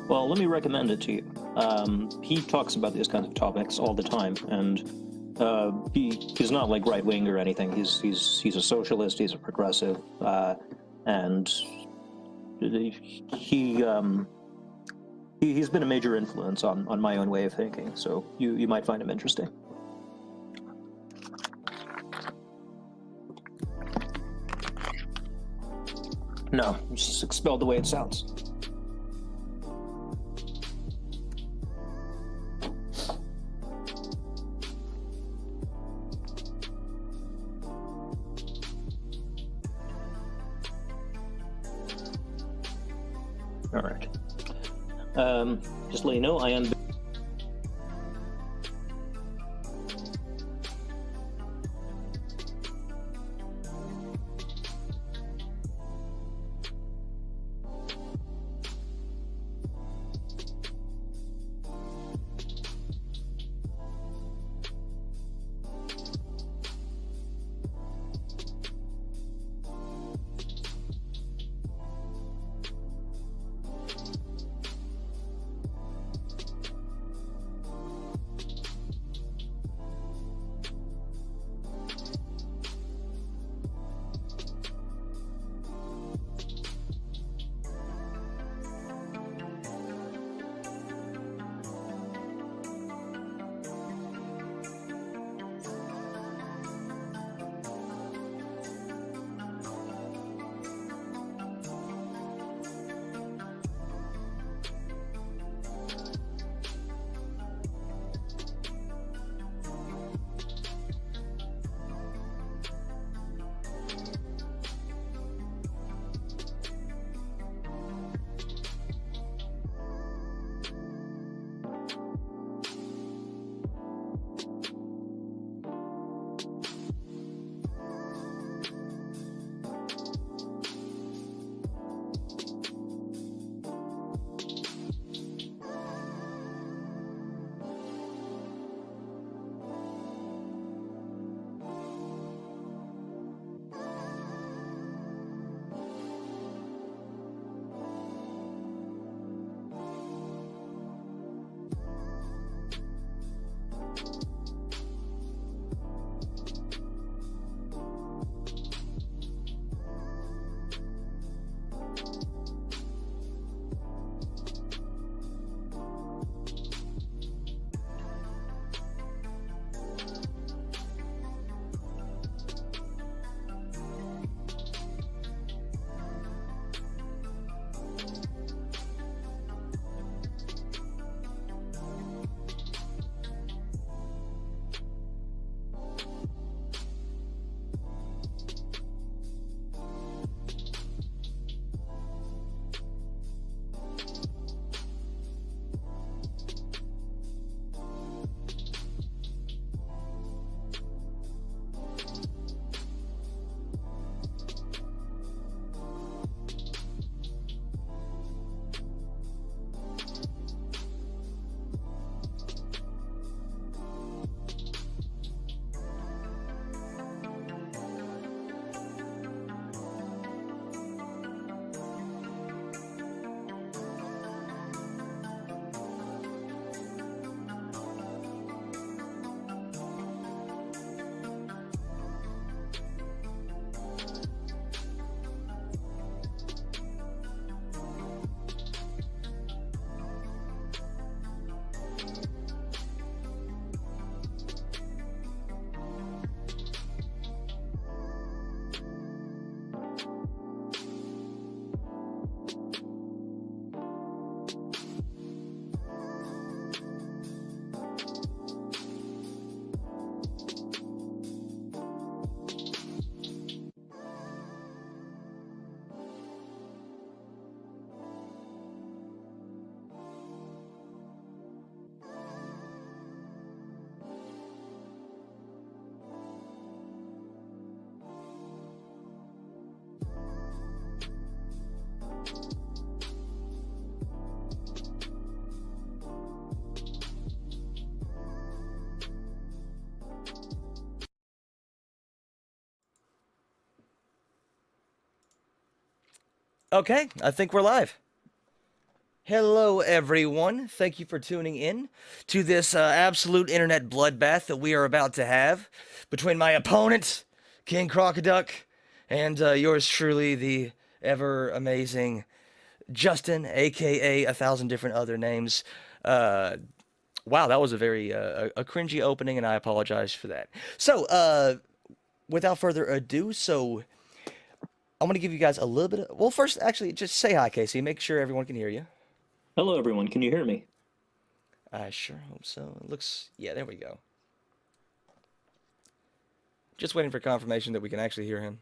Well, let me recommend it to you. He talks about these kinds of topics all the time, and he's not like right wing or anything. He's a socialist. He's a progressive, and he he's been a major influence on my own way of thinking. So you might find him interesting. No, it's just expelled the way it sounds. All right. Just to let you know, I am. Okay, I think we're live. Hello, everyone. Thank you for tuning in to this absolute internet bloodbath that we are about to have between my opponent, King Crocoduck, and yours truly, the ever amazing Justin, aka a thousand different other names. Uh, wow, that was a very a cringy opening, and I apologize for that. Without further ado, I'm gonna give you guys a little bit of. Well, first, actually, just say hi, Casey. Make sure everyone can hear you. Hello, everyone. Can you hear me? I sure hope so. It looks, yeah, there we go. Just waiting for confirmation that we can actually hear him.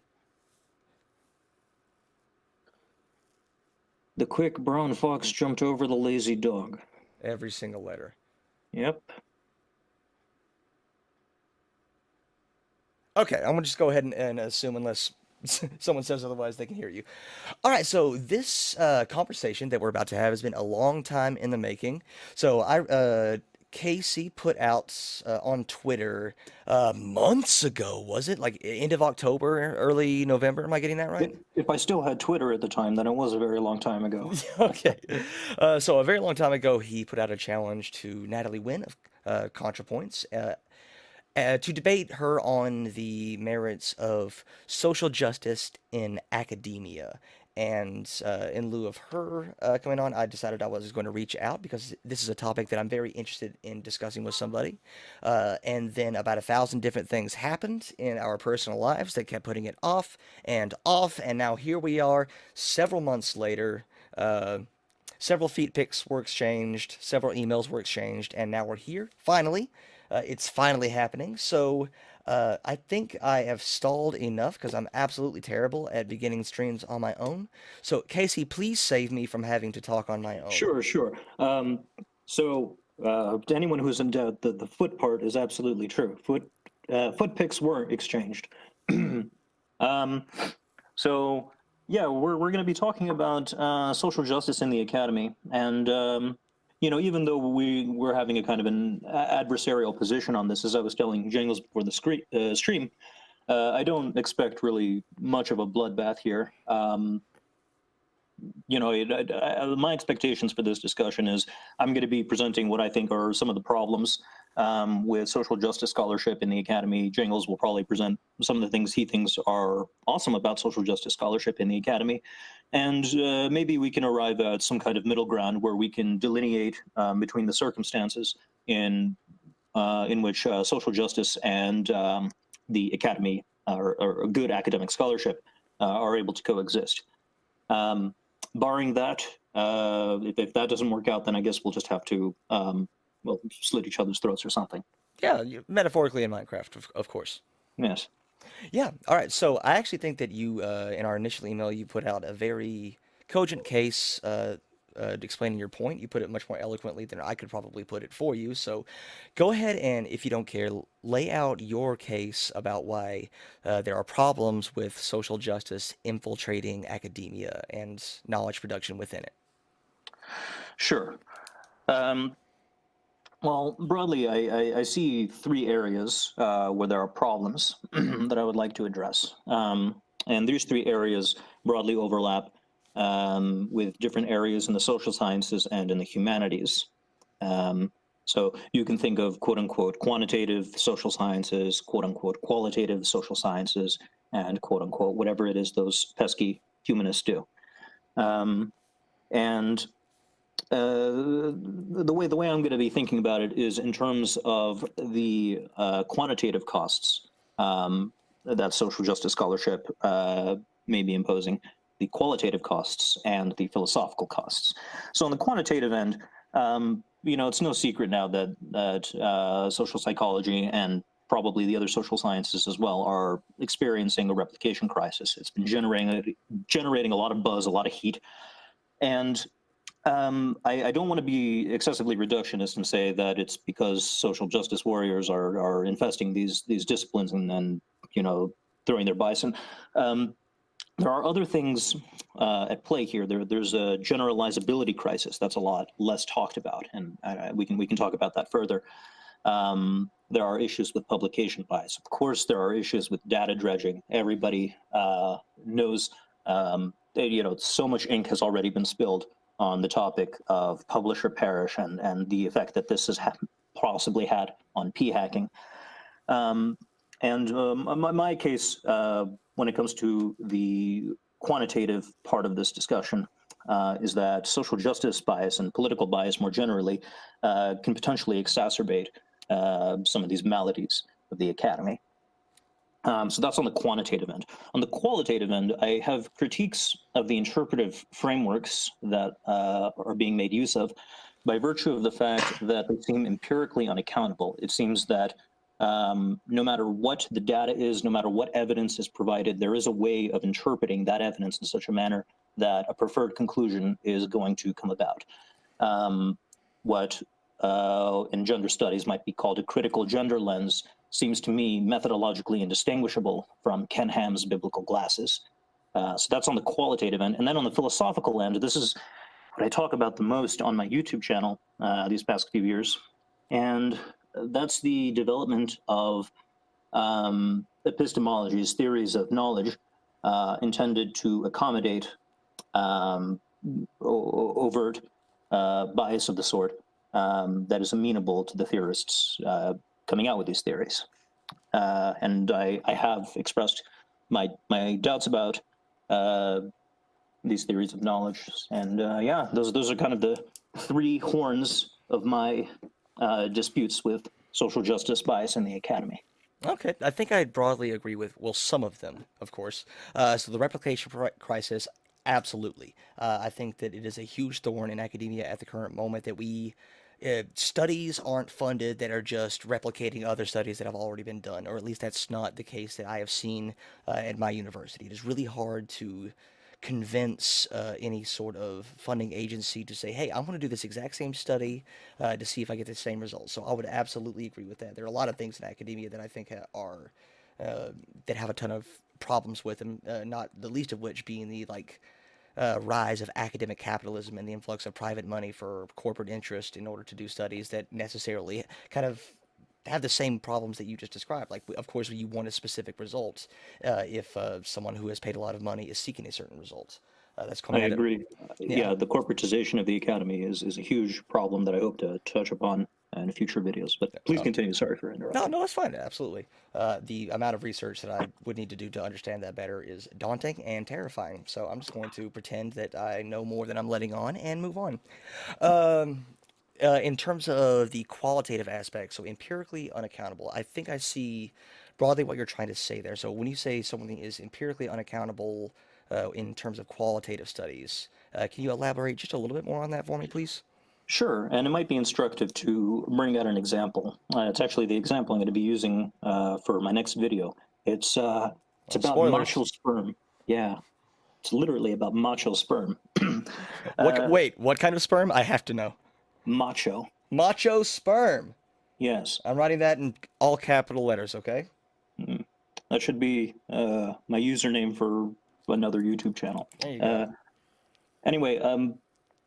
The quick brown fox jumped over the lazy dog. Every single letter. Yep. Okay, I'm gonna just go ahead and assume unless someone says otherwise, they can hear you. All right, so this conversation that we're about to have has been a long time in the making. Casey put out on Twitter months ago, was it? Like end of October, early November? Am I getting that right? If I still had Twitter at the time, then it was a very long time ago. Okay. So a very long time ago, he put out a challenge to Natalie Wynn of ContraPoints to debate her on the merits of social justice in academia. And in lieu of her coming on, I decided I was going to reach out because this is a topic that I'm very interested in discussing with somebody. And then about 1,000 different things happened in our personal lives that kept putting it off. And now here we are, several months later. Several feet pics were exchanged, several emails were exchanged, and now we're here. Finally, it's finally happening. I think I have stalled enough because I'm absolutely terrible at beginning streams on my own. So, Casey, please save me from having to talk on my own. Sure, sure. To anyone who's in doubt, the foot part is absolutely true. Foot pics were exchanged. um, so yeah, we're going to be talking about social justice in the academy, and even though we're having a kind of an adversarial position on this, as I was telling Jingles before the stream, I don't expect really much of a bloodbath here. My expectations for this discussion is I'm going to be presenting what I think are some of the problems with social justice scholarship in the academy. Jingles will probably present some of the things he thinks are awesome about social justice scholarship in the academy. And maybe we can arrive at some kind of middle ground where we can delineate between the circumstances in which social justice and the academy or good academic scholarship are able to coexist. Barring that, if that doesn't work out, then I guess we'll just have to slit each other's throats or something. Yeah, metaphorically in Minecraft, of course. Yes. Yeah. All right. So I actually think that you, in our initial email, you put out a very cogent case explaining your point. You put it much more eloquently than I could probably put it for you. So go ahead and, if you don't care, lay out your case about why there are problems with social justice infiltrating academia and knowledge production within it. Sure. Well, broadly, I see three areas where there are problems that I would like to address. And these three areas broadly overlap with different areas in the social sciences and in the humanities. So you can think of quote unquote quantitative social sciences, quote unquote qualitative social sciences, and quote unquote whatever it is those pesky humanists do. And the way I'm going to be thinking about it is in terms of the quantitative costs that social justice scholarship may be imposing, the qualitative costs and the philosophical costs. So on the quantitative end, it's no secret now that social psychology and probably the other social sciences as well are experiencing a replication crisis. It's been generating a lot of buzz, a lot of heat, and I don't want to be excessively reductionist and say that it's because social justice warriors are infesting these disciplines and throwing their bison. There are other things at play here. There's a generalizability crisis that's a lot less talked about, and we can talk about that further. There are issues with publication bias. Of course, there are issues with data dredging. Everybody knows so much ink has already been spilled on the topic of publish or perish and the effect that this has possibly had on p-hacking. My case, when it comes to the quantitative part of this discussion, is that social justice bias and political bias more generally can potentially exacerbate some of these maladies of the academy. So that's on the quantitative end. On the qualitative end, I have critiques of the interpretive frameworks that are being made use of by virtue of the fact that they seem empirically unaccountable. It seems that no matter what the data is, no matter what evidence is provided, there is a way of interpreting that evidence in such a manner that a preferred conclusion is going to come about. What in gender studies might be called a critical gender lens seems to me methodologically indistinguishable from Ken Ham's biblical glasses. So that's on the qualitative end. And then on the philosophical end, this is what I talk about the most on my YouTube channel these past few years. And that's the development of epistemologies, theories of knowledge intended to accommodate overt bias of the sort that is amenable to the theorists coming out with these theories. And I have expressed my doubts about these theories of knowledge. And yeah, those are kind of the three horns of my disputes with social justice bias in the academy. Okay, I think I broadly agree with, well, some of them, of course. So the replication crisis, absolutely. I think that it is a huge thorn in academia at the current moment that studies aren't funded that are just replicating other studies that have already been done, or at least that's not the case that I have seen at my university. It is really hard to convince any sort of funding agency to say, hey, I want to do this exact same study to see if I get the same results. So I would absolutely agree with that. There are a lot of things in academia that I think are that have a ton of problems with them, not the least of which being the rise of academic capitalism and the influx of private money for corporate interest in order to do studies that necessarily kind of have the same problems that you just described. Like, of course, you want a specific result if someone who has paid a lot of money is seeking a certain result. That's I agree. Yeah, the corporatization of the academy is a huge problem that I hope to touch upon in future videos. But please continue. Sorry for interrupting. No, that's fine. Absolutely. The amount of research that I would need to do to understand that better is daunting and terrifying. So I'm just going to pretend that I know more than I'm letting on and move on. In terms of the qualitative aspect, so empirically unaccountable, I think I see broadly what you're trying to say there. So when you say something is empirically unaccountable in terms of qualitative studies, can you elaborate just a little bit more on that for me, please? Sure, and it might be instructive to bring out an example. It's actually the example I'm going to be using for my next video. It's about spoilers. macho sperm. Yeah, it's literally about macho sperm. Wait, what kind of sperm? I have to know. Macho. Macho sperm. Yes. I'm writing that in all capital letters, okay? That should be my username for another YouTube channel. There you go. Anyway,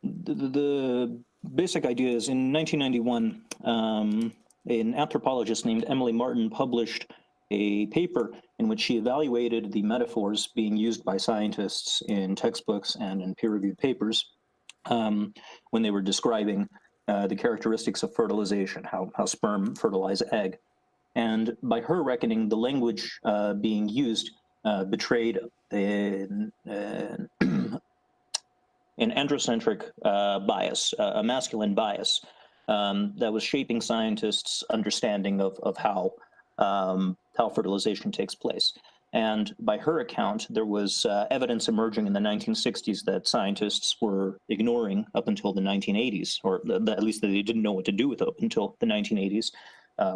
the basic idea is in 1991, an anthropologist named Emily Martin published a paper in which she evaluated the metaphors being used by scientists in textbooks and in peer-reviewed papers when they were describing the characteristics of fertilization, how sperm fertilize egg. And by her reckoning, the language being used betrayed an androcentric bias, a masculine bias that was shaping scientists' understanding of how fertilization takes place. And by her account, there was evidence emerging in the 1960s that scientists were ignoring up until the 1980s, or at least that they didn't know what to do with up until the 1980s,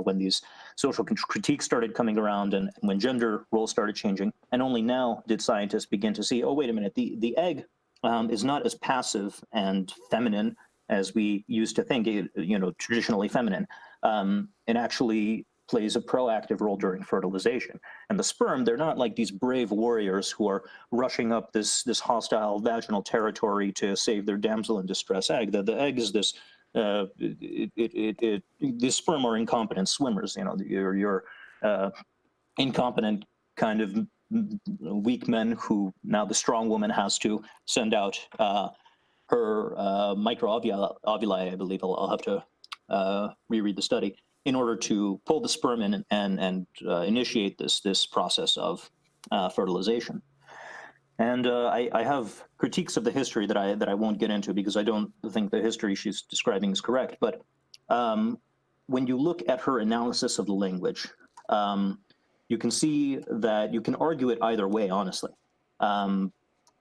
when these social critiques started coming around and when gender roles started changing. And only now did scientists begin to see, oh, wait a minute, the egg is not as passive and feminine as we used to think, traditionally feminine. It actually plays a proactive role during fertilization. And the sperm, they're not like these brave warriors who are rushing up this hostile vaginal territory to save their damsel in distress egg. The egg is this, the sperm are incompetent swimmers, your incompetent kind of weak men who now the strong woman has to send out her microovuli, I believe. I'll have to reread the study in order to pull the sperm in and initiate this process of fertilization. And I have critiques of the history that I won't get into because I don't think the history she's describing is correct. But when you look at her analysis of the language, you can see that you can argue it either way, honestly.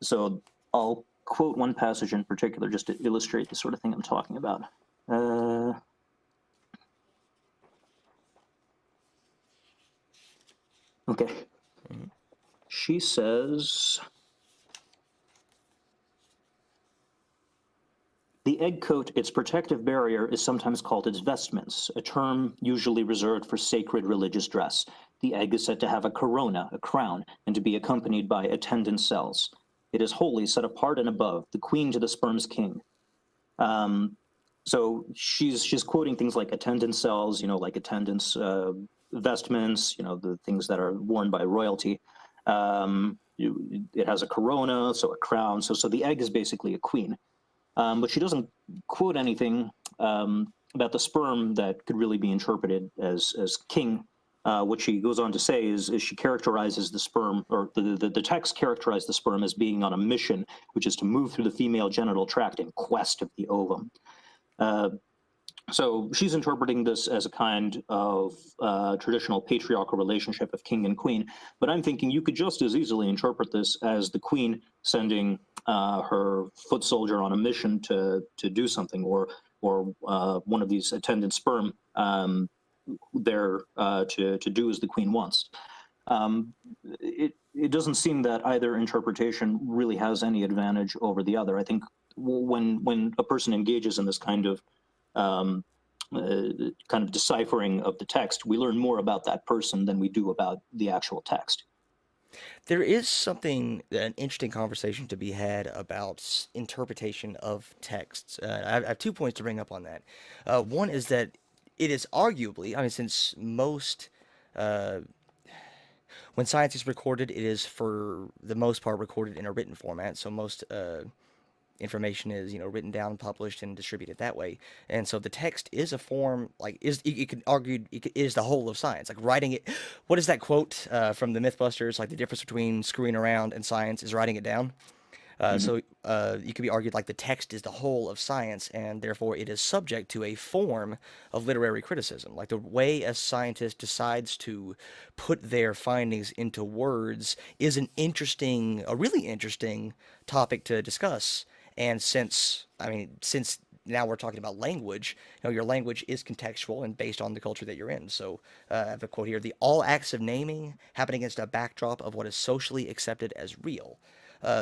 So I'll quote one passage in particular just to illustrate the sort of thing I'm talking about. Okay. She says, the egg coat, its protective barrier, is sometimes called its vestments, a term usually reserved for sacred religious dress. The egg is said to have a corona, a crown, and to be accompanied by attendant cells. It is wholly set apart and above, the queen to the sperm's king. So she's quoting things like attendant cells, like attendants' vestments, the things that are worn by royalty. It has a corona, so a crown. So the egg is basically a queen. But she doesn't quote anything about the sperm that could really be interpreted as king. What she goes on to say is she characterizes the sperm, or the text characterized the sperm as being on a mission, which is to move through the female genital tract in quest of the ovum. So she's interpreting this as a kind of traditional patriarchal relationship of king and queen. But I'm thinking you could just as easily interpret this as the queen sending her foot soldier on a mission to do something, or one of these attendant sperm there to do as the queen wants. It doesn't seem that either interpretation really has any advantage over the other. I think when a person engages in this kind of deciphering of the text, we learn more about that person than we do about the actual text. There is an interesting conversation to be had about interpretation of texts. I have 2 points to bring up on that. One is that it is arguably, since most, when science is recorded, it is for the most part recorded in a written format. So most information is written down, published, and distributed that way. And so the text is a form, you could argue it is the whole of science. Like writing it, what is that quote from the Mythbusters? Like the difference between screwing around and science is writing it down. So you could be argued like the text is the whole of science, and therefore it is subject to a form of literary criticism. Like the way a scientist decides to put their findings into words is a really interesting topic to discuss. And since now we're talking about language, your language is contextual and based on the culture that you're in. So I have a quote here: "The all acts of naming happen against a backdrop of what is socially accepted as real."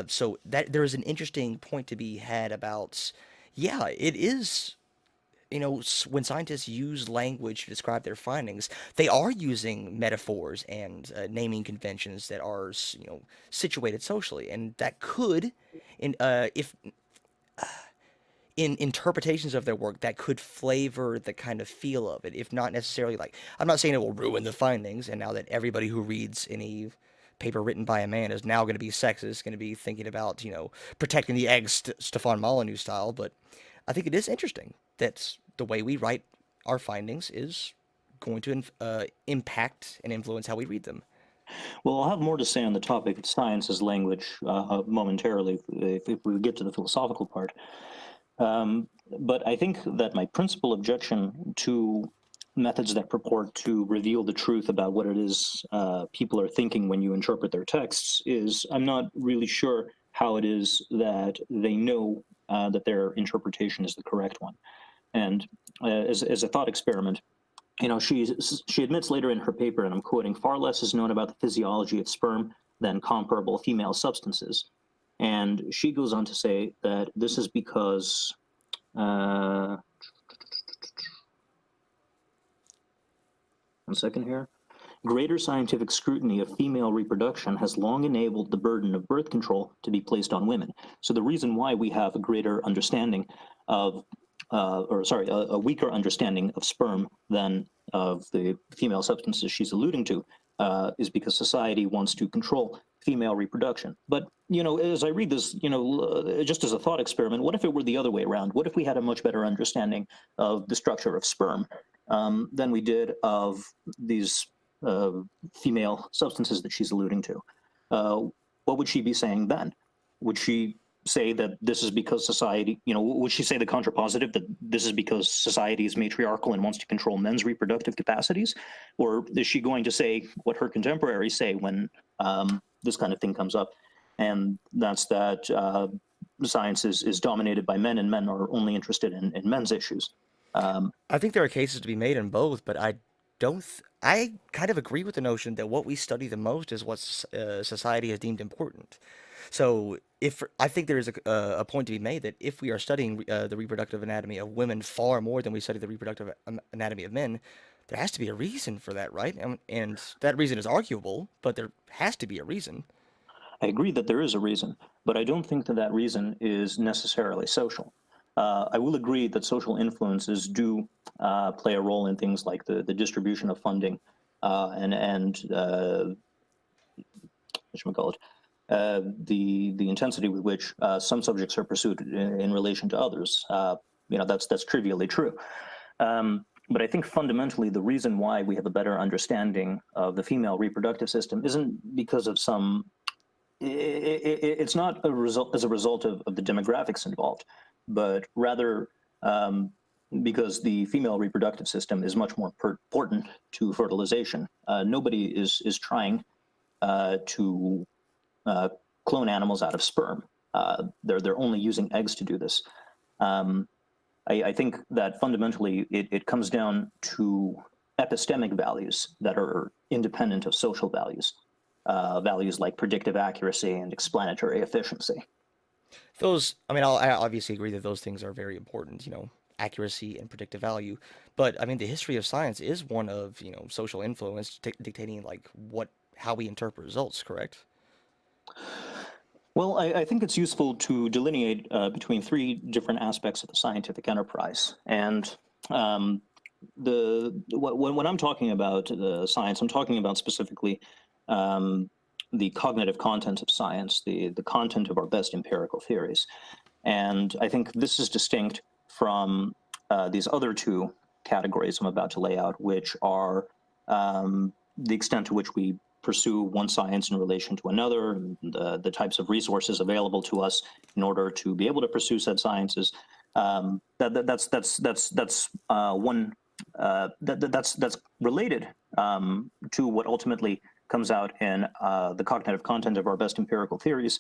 So that there is an interesting point to be had about, it is, when scientists use language to describe their findings, they are using metaphors and naming conventions that are, situated socially, and that could, in interpretations of their work, that could flavor the kind of feel of it, if not necessarily I'm not saying it will ruin the findings, and now that everybody who reads any paper written by a man is now going to be sexist, going to be thinking about, protecting the eggs, Stefan Molyneux style, but I think it is interesting that the way we write our findings is going to impact and influence how we read them. Well, I'll have more to say on the topic of science as language momentarily if we get to the philosophical part. But I think that my principal objection to methods that purport to reveal the truth about what it is people are thinking when you interpret their texts is I'm not really sure how it is that they know that their interpretation is the correct one. And as a thought experiment, she admits later in her paper, and I'm quoting, "Far less is known about the physiology of sperm than comparable female substances." And she goes on to say that this is because one second here. Greater scientific scrutiny of female reproduction has long enabled the burden of birth control to be placed on women. So the reason why we have a greater understanding of, a weaker understanding of sperm than of the female substances she's alluding to, is because society wants to control female reproduction. But, as I read this, just as a thought experiment, what if it were the other way around? What if we had a much better understanding of the structure of sperm than we did of these female substances that she's alluding to? What would she be saying then? Would she say that this is because society, would she say the contrapositive, that this is because society is matriarchal and wants to control men's reproductive capacities? Or is she going to say what her contemporaries say when this kind of thing comes up? And that's that science is dominated by men, and men are only interested in men's issues. I think there are cases to be made in both, but I don't. I kind of agree with the notion that what we study the most is what society has deemed important. So, if I think there is a point to be made that if we are studying the reproductive anatomy of women far more than we study the reproductive anatomy of men, there has to be a reason for that, right? And that reason is arguable, but there has to be a reason. I agree that there is a reason, but I don't think that that reason is necessarily social. I will agree that social influences do play a role in things like the distribution of funding and whatchamacallit, the intensity with which some subjects are pursued in relation to others. That's trivially true. But I think fundamentally the reason why we have a better understanding of the female reproductive system isn't because of some. It's not as a result of the demographics involved, but rather because the female reproductive system is much more important to fertilization. Nobody is trying to clone animals out of sperm. They're only using eggs to do this. I think that fundamentally it comes down to epistemic values that are independent of social values. Values like predictive accuracy and explanatory efficiency. I obviously agree that those things are very important, accuracy and predictive value. But I mean, the history of science is one of, social influence dictating like how we interpret results, correct? Well, I think it's useful to delineate between three different aspects of the scientific enterprise. And when I'm talking about the science, I'm talking about specifically the cognitive content of science, the content of our best empirical theories. And I think this is distinct from these other two categories I'm about to lay out, which are the extent to which we pursue one science in relation to another, and the types of resources available to us in order to be able to pursue said sciences. That's one that's related to what ultimately comes out in the cognitive content of our best empirical theories,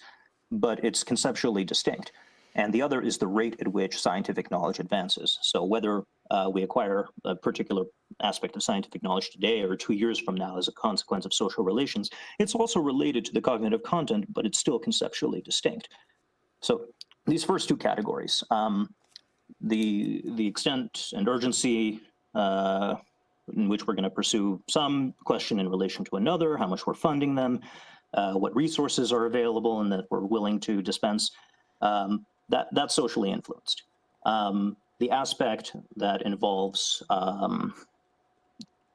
but it's conceptually distinct. And the other is the rate at which scientific knowledge advances. So whether we acquire a particular aspect of scientific knowledge today or 2 years from now as a consequence of social relations, it's also related to the cognitive content, but it's still conceptually distinct. So these first two categories, the extent and urgency in which we're going to pursue some question in relation to another, how much we're funding them, what resources are available and that we're willing to dispense, that's socially influenced. The aspect that involves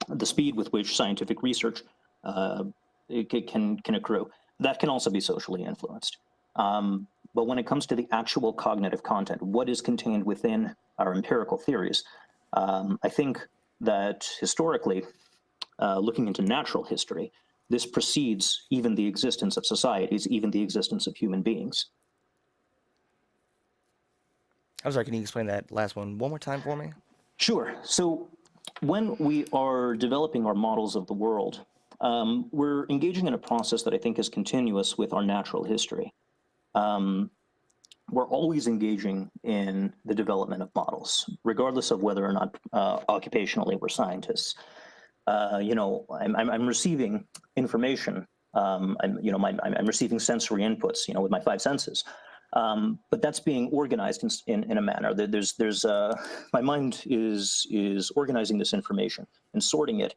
the speed with which scientific research can accrue, that can also be socially influenced. But when it comes to the actual cognitive content, what is contained within our empirical theories, I think that historically, looking into natural history, this precedes even the existence of societies, even the existence of human beings. I'm sorry, can you explain that last one more time for me? Sure. So when we are developing our models of the world, we're engaging in a process that I think is continuous with our natural history. We're always engaging in the development of models, regardless of whether or not occupationally we're scientists. I'm receiving information. I'm receiving sensory inputs, with my five senses. But that's being organized in a manner. My mind is organizing this information and sorting it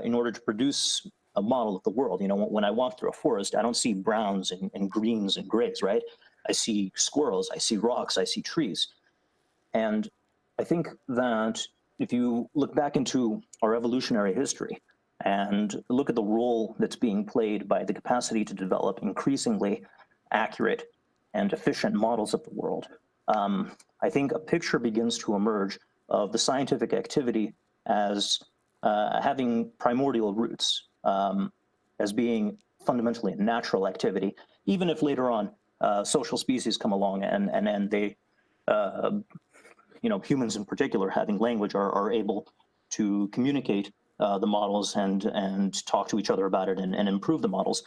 in order to produce a model of the world. When I walk through a forest, I don't see browns and greens and grays, right? I see squirrels, I see rocks, I see trees. And I think that if you look back into our evolutionary history, and look at the role that's being played by the capacity to develop increasingly accurate and efficient models of the world, I think a picture begins to emerge of the scientific activity as having primordial roots, as being fundamentally a natural activity, even if later on social species come along and they, humans in particular, having language, are able to communicate the models and talk to each other about it and improve the models.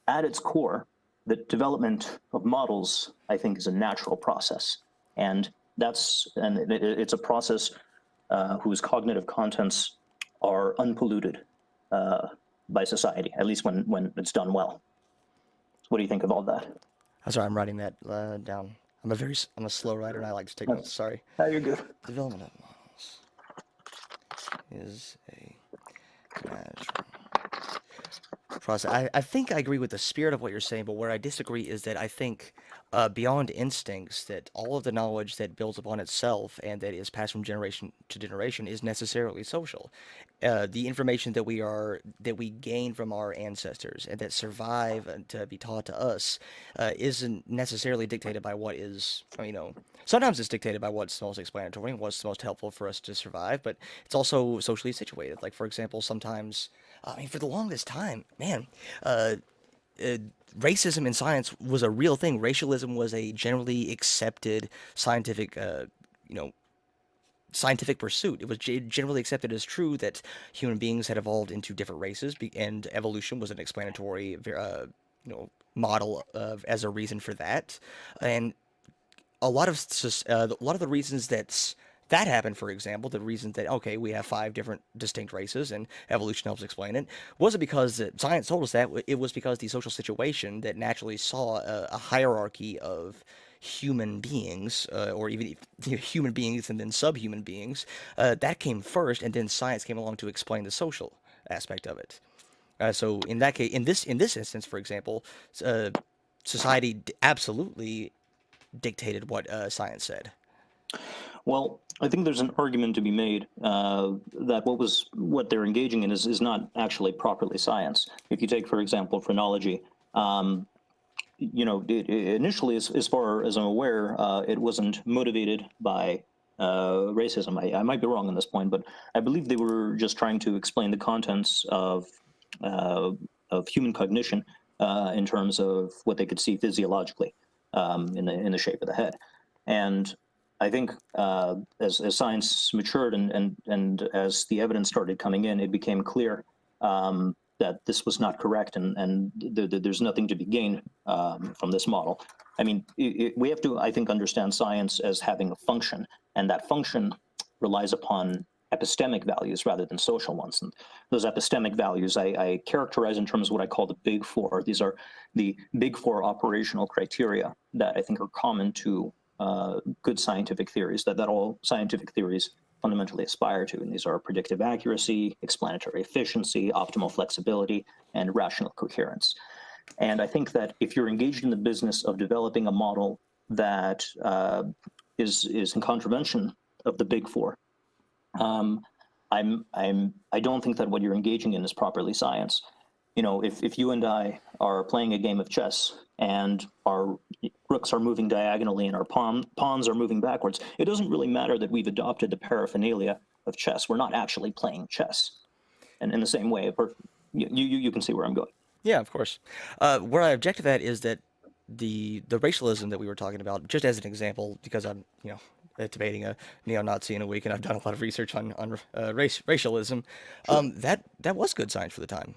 At its core, the development of models, I think, is a natural process, and it's a process whose cognitive contents are unpolluted by society, at least when it's done well. What do you think of all that? I'm sorry, I'm writing that down. I'm a slow writer and I like to take notes. Sorry. You're good. Development of models is a natural process. I think I agree with the spirit of what you're saying, but where I disagree is that I think beyond instincts, that all of the knowledge that builds upon itself and that is passed from generation to generation is necessarily social. The information that we gain from our ancestors and that survive and to be taught to us isn't necessarily dictated by what is, sometimes it's dictated by what's most explanatory and what's most helpful for us to survive, but it's also socially situated. Like, for example, sometimes, for the longest time, man, racism in science was a real thing. Racialism was a generally accepted scientific, you know, scientific pursuit. It was generally accepted as true that human beings had evolved into different races, and evolution was an explanatory, model of as a reason for that. And a lot of the reasons that happened, for example, the reasons that okay, we have five different distinct races and evolution helps explain it, wasn't because science told us that. It was because the social situation that naturally saw a hierarchy of human beings, or even human beings and then subhuman beings, that came first, and then science came along to explain the social aspect of it. So in that case, in this instance, for example, uh, society absolutely dictated what science said. Well, I think there's an argument to be made that what they're engaging in is not actually properly science. If you take, for example, phrenology, initially, as far as I'm aware, it wasn't motivated by racism. I might be wrong on this point, but I believe they were just trying to explain the contents uh, of human cognition in terms of what they could see physiologically in the shape of the head. And I think as science matured and as the evidence started coming in, it became clear that this was not correct, and there's nothing to be gained from this model. I mean, we have to, I think, understand science as having a function, and that function relies upon epistemic values rather than social ones. And those epistemic values I characterize in terms of what I call the big four. These are the big four operational criteria that I think are common to good scientific theories, that all scientific theories fundamentally aspire to. And these are predictive accuracy, explanatory efficiency, optimal flexibility, and rational coherence. And I think that if you're engaged in the business of developing a model that is in contravention of the big four, I don't think that what you're engaging in is properly science. If you and I are playing a game of chess and our rooks are moving diagonally and our pawns are moving backwards, it doesn't really matter that we've adopted the paraphernalia of chess. We're not actually playing chess. And in the same way, you can see where I'm going. Yeah, of course. Where I object to that is that the racialism that we were talking about, just as an example, because I'm debating a neo-Nazi in a week, and I've done a lot of research on racialism. Sure. That was good science for the time.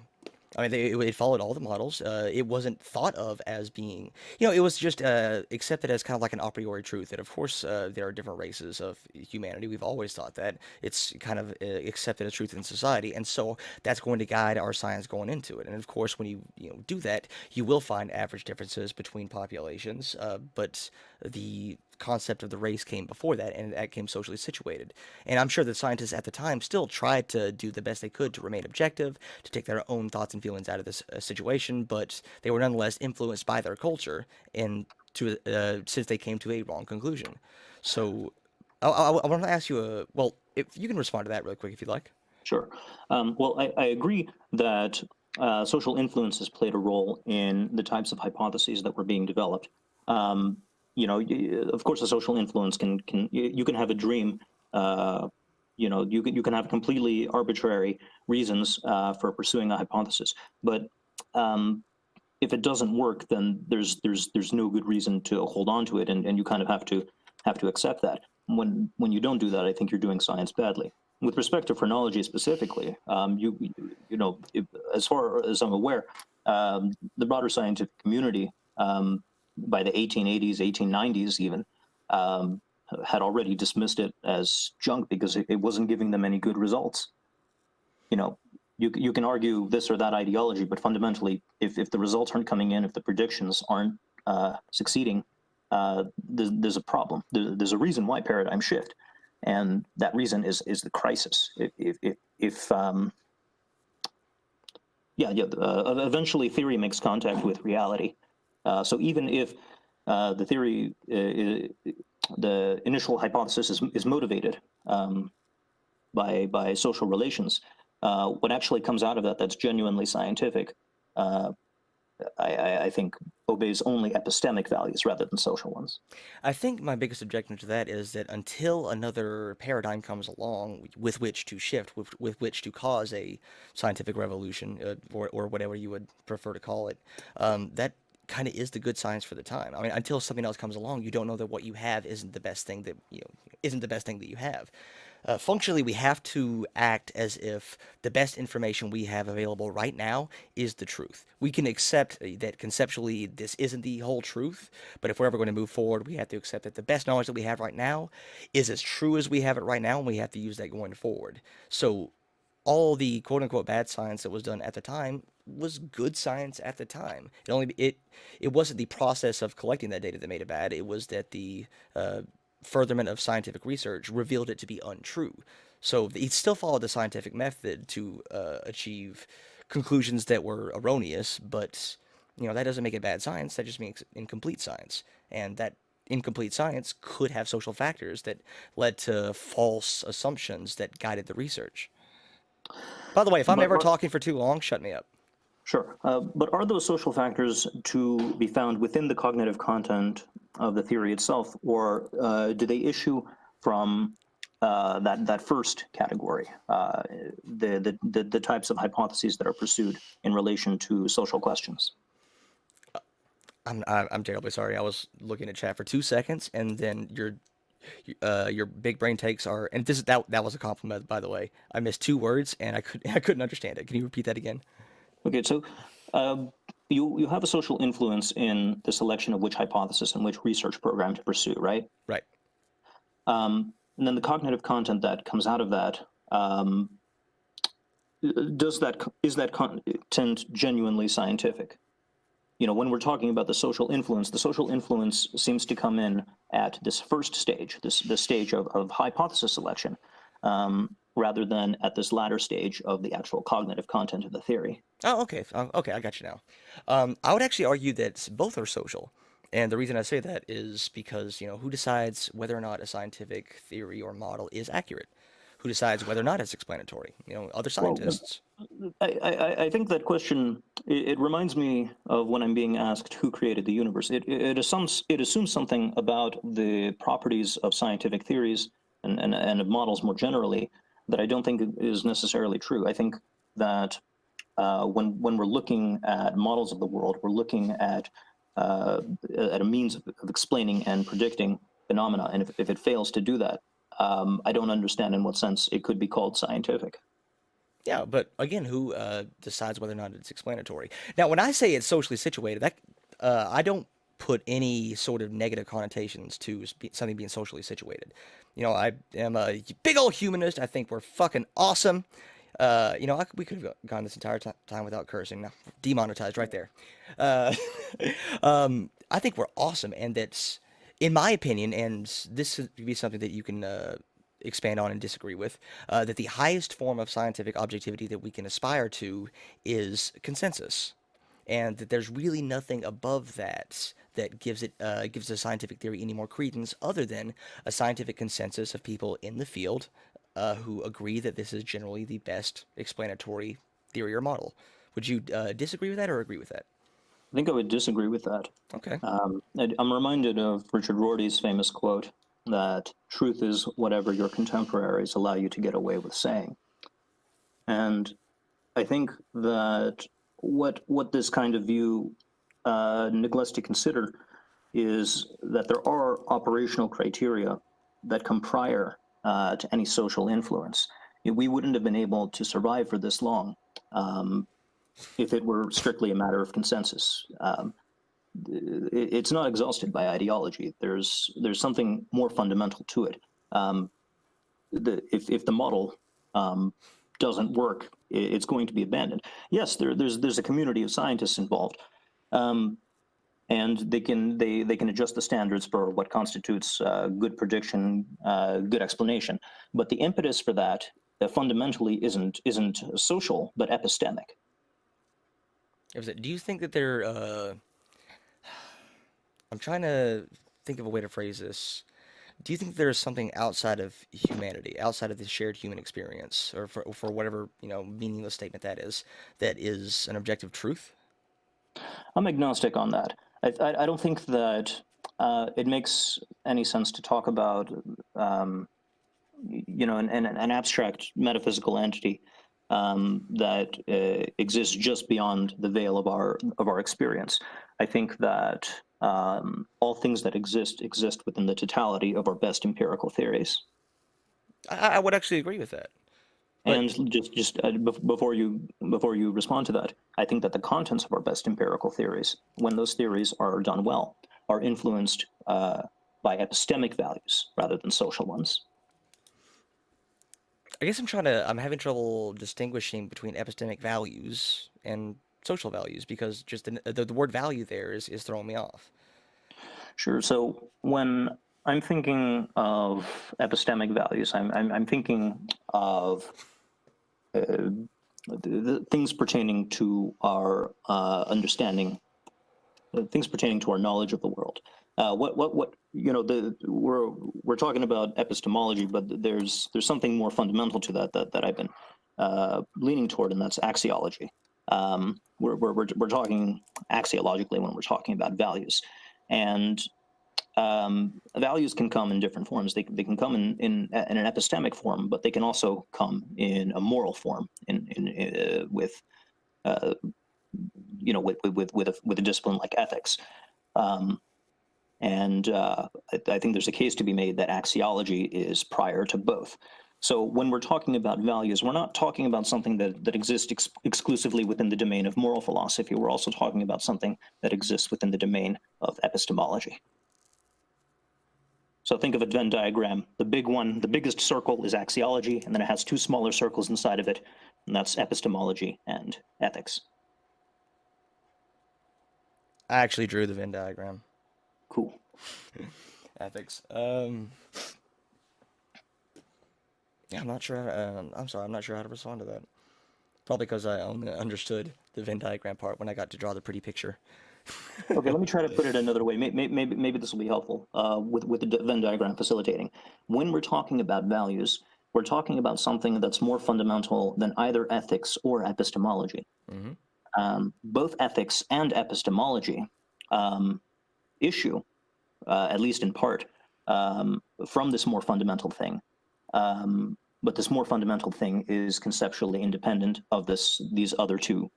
I mean, it followed all the models. It wasn't thought of as being, it was just accepted as kind of like an a priori truth that, of course, there are different races of humanity. We've always thought that. It's kind of accepted as truth in society, and so that's going to guide our science going into it. And of course, when you do that, you will find average differences between populations, but the concept of the race came before that, and that came socially situated. And I'm sure that scientists at the time still tried to do the best they could to remain objective, to take their own thoughts and feelings out of this situation, but they were nonetheless influenced by their culture, and since they came to a wrong conclusion. So I want to ask you well, if you can respond to that really quick if you'd like. Sure. Well, I agree that social influence has played a role in the types of hypotheses that were being developed. Um, of course, a social influence you can have a dream. You can have completely arbitrary reasons for pursuing a hypothesis, but um, if it doesn't work, then there's no good reason to hold on to it, and you kind of have to accept that. When you don't do that, I think you're doing science badly. With respect to phrenology specifically, as far as I'm aware, the broader scientific community by the 1880s, 1890s even, um, had already dismissed it as junk because it wasn't giving them any good results. You know, you can argue this or that ideology, but fundamentally, if the results aren't coming in, if the predictions aren't succeeding, there's a problem. There's a reason why paradigm shift, and that reason is the crisis. If eventually theory makes contact with reality. So even if the theory, the initial hypothesis is motivated by social relations, what actually comes out of that that's genuinely scientific, uh, I think obeys only epistemic values rather than social ones. I think my biggest objection to that is that until another paradigm comes along with which to shift, with which to cause a scientific revolution, or whatever you would prefer to call it, that kind of is the good science for the time. I mean, until something else comes along, you don't know that what you have isn't the best thing that isn't the best thing that you have. Functionally, we have to act as if the best information we have available right now is the truth. We can accept that conceptually this isn't the whole truth, but if we're ever going to move forward, we have to accept that the best knowledge that we have right now is as true as we have it right now, and we have to use that going forward. So, all the quote unquote bad science that was done at the time was good science at the time. It wasn't the process of collecting that data that made it bad. It was that the furtherment of scientific research revealed it to be untrue. So he still followed the scientific method to achieve conclusions that were erroneous, but that doesn't make it bad science. That just makes it incomplete science, and that incomplete science could have social factors that led to false assumptions that guided the research. By the way, if I'm But ever talking for too long, shut me up. sure, but are those social factors to be found within the cognitive content of the theory itself, or do they issue from that first category, the types of hypotheses that are pursued in relation to social questions? I'm terribly sorry. I was looking at chat for 2 seconds, and then your big brain takes are, and that was a compliment, by the way. I missed two words, and I couldn't understand it. Can you repeat that again? Okay, so um, you have a social influence in the selection of which hypothesis and which research program to pursue, right? Right. And then the cognitive content that comes out of that, is that content genuinely scientific? When we're talking about the social influence seems to come in at this first stage, this stage of hypothesis selection, rather than at this latter stage of the actual cognitive content of the theory. Oh, okay. Okay, I got you now. I would actually argue that both are social. And the reason I say that is because, who decides whether or not a scientific theory or model is accurate? Who decides whether or not it's explanatory? Other Well, scientists. I think that question it reminds me of when I'm being asked who created the universe. It assumes something about the properties of scientific theories and of models more generally that I don't think is necessarily true. I think that when we're looking at models of the world, we're looking at a means of explaining and predicting phenomena, and if it fails to do that, I don't understand in what sense it could be called scientific. Yeah, but again, who decides whether or not it's explanatory? Now, when I say it's socially situated, that I don't put any sort of negative connotations to something being socially situated. I am a big old humanist. I think we're fucking awesome. We could have gone this entire time without cursing. Now, demonetized right there. Uh, I think we're awesome, and that's, in my opinion, and this could be something that you can expand on and disagree with, that the highest form of scientific objectivity that we can aspire to is consensus, and that there's really nothing above that gives a scientific theory any more credence other than a scientific consensus of people in the field who agree that this is generally the best explanatory theory or model. Would you disagree with that or agree with that? I think I would disagree with that. Okay. I'm reminded of Richard Rorty's famous quote that truth is whatever your contemporaries allow you to get away with saying. And I think that what this kind of view neglects to consider is that there are operational criteria that come prior to any social influence. We wouldn't have been able to survive for this long if it were strictly a matter of consensus. It's not exhausted by ideology. There's something more fundamental to it. If the model doesn't work, it's going to be abandoned. Yes, there's a community of scientists involved, and they can adjust the standards for what constitutes good prediction, good explanation. But the impetus for that fundamentally isn't social but epistemic. Do you think that there? I'm trying to think of a way to phrase this. Do you think there's something outside of humanity, outside of the shared human experience, or for whatever meaningless statement that is an objective truth? I'm agnostic on that. I don't think that it makes any sense to talk about an abstract metaphysical entity that exists just beyond the veil of our experience. I think that all things that exist within the totality of our best empirical theories. I would actually agree with that. But And just before you respond to that, I think that the contents of our best empirical theories, when those theories are done well, are influenced by epistemic values rather than social ones. I guess I'm having trouble distinguishing between epistemic values and social values because just the word value there is throwing me off. Sure. So when I'm thinking of epistemic values, I'm thinking of the things pertaining to our understanding, things pertaining to our knowledge of the world. What we're talking about epistemology, but there's something more fundamental to that I've been leaning toward, and that's axiology. We're talking axiologically when we're talking about values, and values can come in different forms. They can come in an epistemic form, but they can also come in a moral form, with a discipline like ethics. I think there's a case to be made that axiology is prior to both. So when we're talking about values, we're not talking about something that exists exclusively within the domain of moral philosophy. We're also talking about something that exists within the domain of epistemology. So think of a Venn diagram. The big one, the biggest circle is axiology, and then it has two smaller circles inside of it, and that's epistemology and ethics. I actually drew the Venn diagram. Cool. Ethics. Yeah, I'm not sure. I'm sorry, I'm not sure how to respond to that. Probably because I only understood the Venn diagram part when I got to draw the pretty picture. Okay, let me try to put it another way. Maybe this will be helpful with the Venn diagram facilitating. When we're talking about values, we're talking about something that's more fundamental than either ethics or epistemology. Both ethics and epistemology issue, at least in part, from this more fundamental thing. But this more fundamental thing is conceptually independent of these other two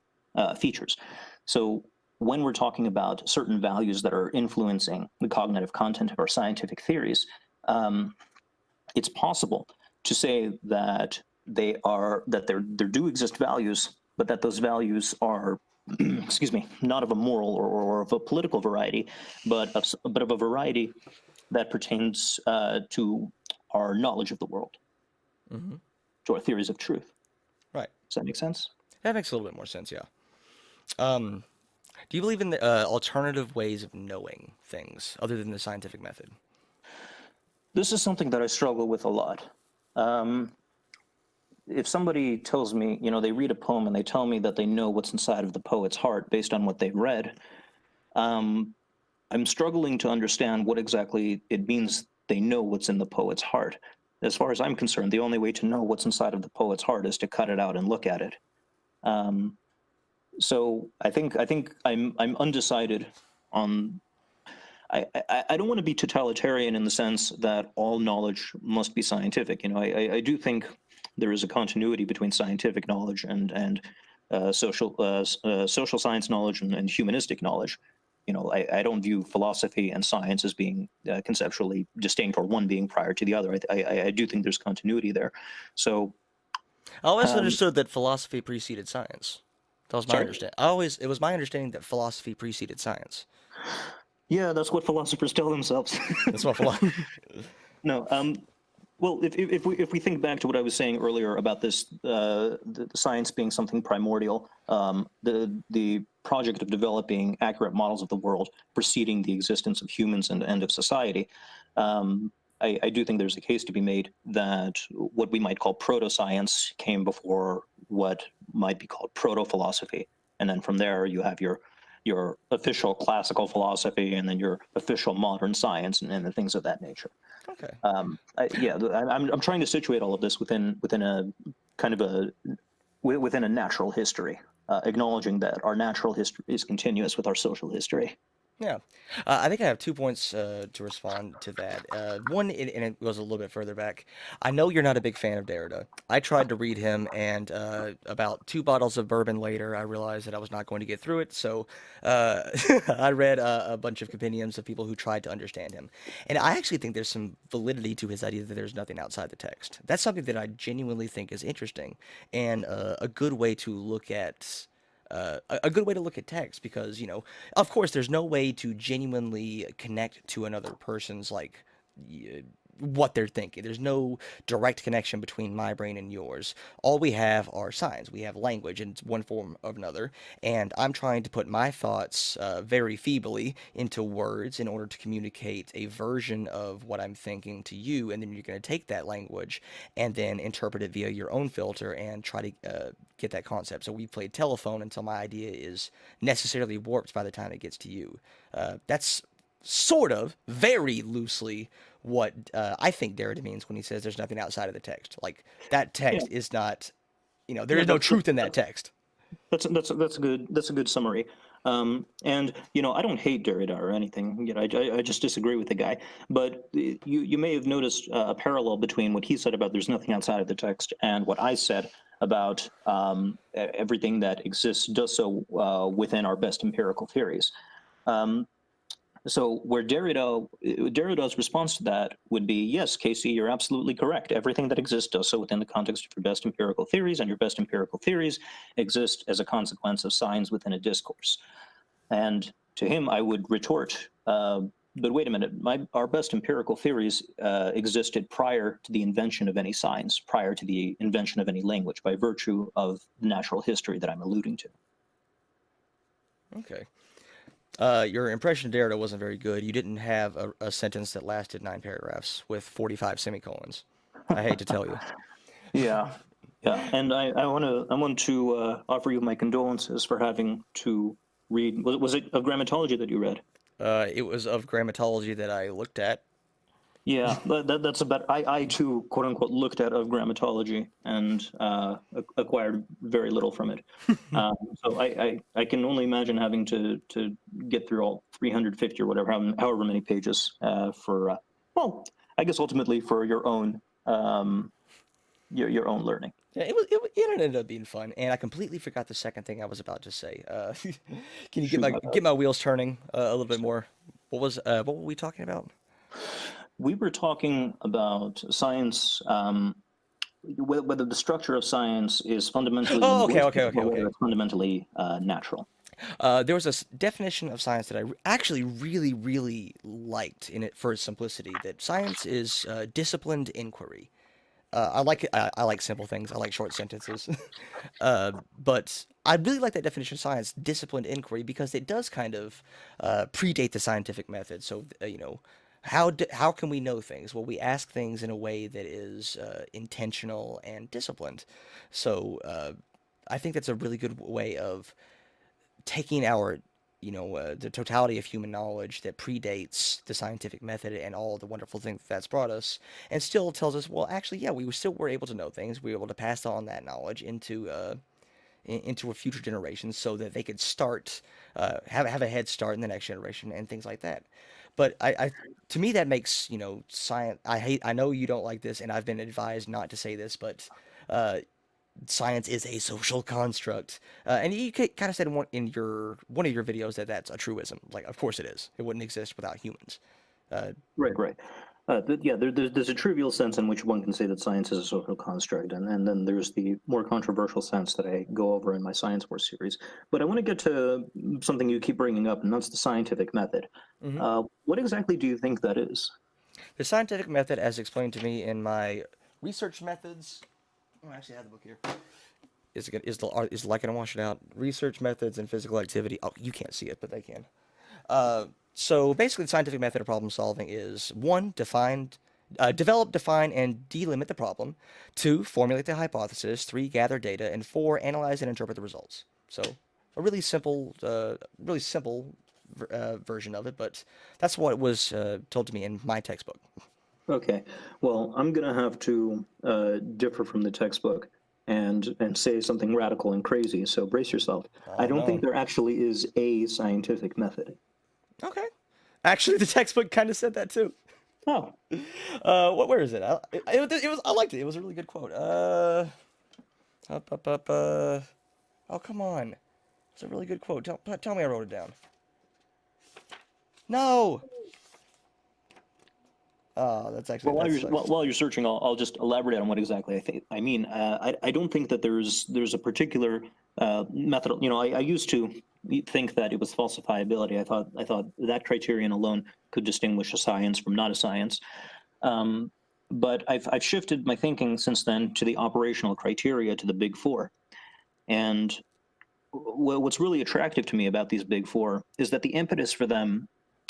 features. So when we're talking about certain values that are influencing the cognitive content of our scientific theories, it's possible to say that there do exist values, but that those values are, excuse me, not of a moral or of a political variety, but of a variety that pertains to our knowledge of the world, to our theories of truth. Right. Does that make sense? That makes a little bit more sense, yeah. Do you believe in the alternative ways of knowing things other than the scientific method? This is something that I struggle with a lot. If somebody tells me, they read a poem and they tell me that they know what's inside of the poet's heart based on what they've read, I'm struggling to understand what exactly it means they know what's in the poet's heart. as far as I'm concerned, the only way to know what's inside of the poet's heart is to cut it out and look at it. Um, so I think I'm undecided on. I don't want to be totalitarian in the sense that all knowledge must be scientific. I do think there is a continuity between scientific knowledge and social science knowledge and humanistic knowledge. I don't view philosophy and science as being conceptually distinct or one being prior to the other. I do think there's continuity there. So, I always um, understood that philosophy preceded science. That was my sorry. understanding. It was my understanding that philosophy preceded science. Yeah, that's what philosophers tell themselves. That's what philosophy. No. Well, if we think back to what I was saying earlier about this, the science being something primordial, the project of developing accurate models of the world preceding the existence of humans and of society, I do think there's a case to be made that what we might call proto-science came before what might be called proto-philosophy, and then from there you have your official classical philosophy, and then your official modern science, and the things of that nature. Okay. Yeah, I'm trying to situate all of this within a kind of within a natural history, acknowledging that our natural history is continuous with our social history. Yeah, I think I have 2 points to respond to that. One, and it goes a little bit further back. I know you're not a big fan of Derrida. I tried to read him, and about 2 bottles of bourbon later, I realized that I was not going to get through it. So I read a bunch of compendiums of people who tried to understand him, and I actually think there's some validity to his idea that there's nothing outside the text. That's something that I genuinely think is interesting and a good way to look at a good way to look at text because of course there's no way to genuinely connect to another person's what they're thinking. There's no direct connection between my brain and yours. All we have are signs. We have language in one form or another, and I'm trying to put my thoughts very feebly into words in order to communicate a version of what I'm thinking to you, and then you're going to take that language and then interpret it via your own filter and try to get that concept. So we played telephone until my idea is necessarily warped by the time it gets to you. That's sort of, very loosely, what I think Derrida means when he says there's nothing outside of the text. Like, that Yeah, text is not, there no, is no truth in that text. that's a good summary. And I don't hate Derrida or anything. I just disagree with the guy. But you may have noticed a parallel between what he said about there's nothing outside of the text and what I said about everything that exists does so within our best empirical theories. Um, So where Derrida's response to that would be, yes, Casey, you're absolutely correct. Everything that exists does so within the context of your best empirical theories, and your best empirical theories exist as a consequence of signs within a discourse. And to him, I would retort, but wait a minute, our best empirical theories existed prior to the invention of any signs, prior to the invention of any language, by virtue of the natural history that I'm alluding to. Okay. Your impression of Derrida wasn't very good. You didn't have a sentence that lasted 9 paragraphs with 45 semicolons. I hate to tell you. Yeah, yeah, and I want to offer you my condolences for having to read. Was it of grammatology that you read? It was of grammatology that I looked at. Yeah, that's about. I too, quote unquote, looked at of grammatology and acquired very little from it. So I can only imagine having to get through all 350 or whatever, however many pages for well, I guess ultimately for your own your own learning. Yeah, it ended up being fun, and I completely forgot the second thing I was about to say. Can you get Shoot my my get my wheels turning a little bit more? What were we talking about? We were talking about science, whether the structure of science is fundamentally Oh, okay, okay, linguistic okay, or whether okay. it's fundamentally natural. There was a definition of science that actually really, really liked in it for its simplicity. That science is disciplined inquiry. I like it. I like simple things. I like short sentences. But I really like that definition of science, disciplined inquiry, because it does kind of predate the scientific method. So, how can we know things? Well, we ask things in a way that is intentional and disciplined. So, I think that's a really good way of taking our the totality of human knowledge that predates the scientific method and all the wonderful things that's brought us, and still tells us, well, actually, yeah, we still were able to know things. We were able to pass on that knowledge into a future generation so that they could start have a head start in the next generation and things like that. But to me that makes science. I know you don't like this, and I've been advised not to say this, but uh, science is a social construct, and you kind of said one of your videos that that's a truism. Like, of course it is. It wouldn't exist without humans. Uh, Right, right. Yeah, there's a trivial sense in which one can say that science is a social construct, and then there's the more controversial sense that I go over in my Science Wars series. But I want to get to something you keep bringing up, and that's the scientific method. mhm. What exactly do you think that is? The scientific method, as explained to me in my research methods. Oh, I actually have the book here. Is the light gonna wash it out? Research methods and physical activity. Oh, you can't see it, but they can. So basically, the scientific method of problem solving is one, develop, define, and delimit the problem. Two, formulate the hypothesis. Three, gather data, and four, analyze and interpret the results. So a really simple version of it, but that's what was told to me in my textbook. Okay, well, I'm gonna have to differ from the textbook and say something radical and crazy. So brace yourself. I Oh don't think no. there actually is a scientific method. Okay. Actually, the textbook kind of said that too. Oh, Where is it? It was. I liked it. It was a really good quote. Up, up, up. Oh, come on. It's a really good quote. Tell me I wrote it down. No. Oh, that's actually well, that sucks. while you're searching, I'll just elaborate on what exactly I think. I mean, I don't think that there's a particular method. You know, I used to think that it was falsifiability. I thought that criterion alone could distinguish a science from not a science. Um, but I've shifted my thinking since then to the operational criteria, to the big four. And what's really attractive to me about these big four is that the impetus for them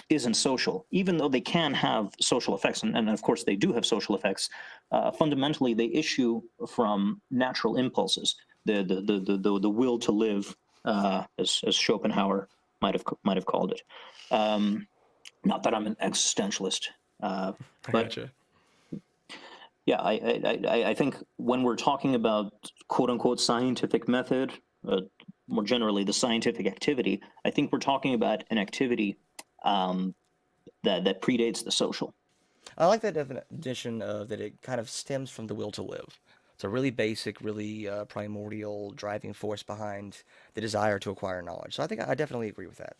isn't social, even though they can have social effects, and of course they do have social effects. Fundamentally, they issue from natural impulses, the will to live, as Schopenhauer might have called it. Um, Not that I'm an existentialist, I but gotcha. yeah, I think when we're talking about quote unquote scientific method, more generally the scientific activity, I think we're talking about an activity um, that predates the social. I like that definition of that. It kind of stems from the will to live. It's a really basic, really primordial driving force behind the desire to acquire knowledge. So I think I definitely agree with that.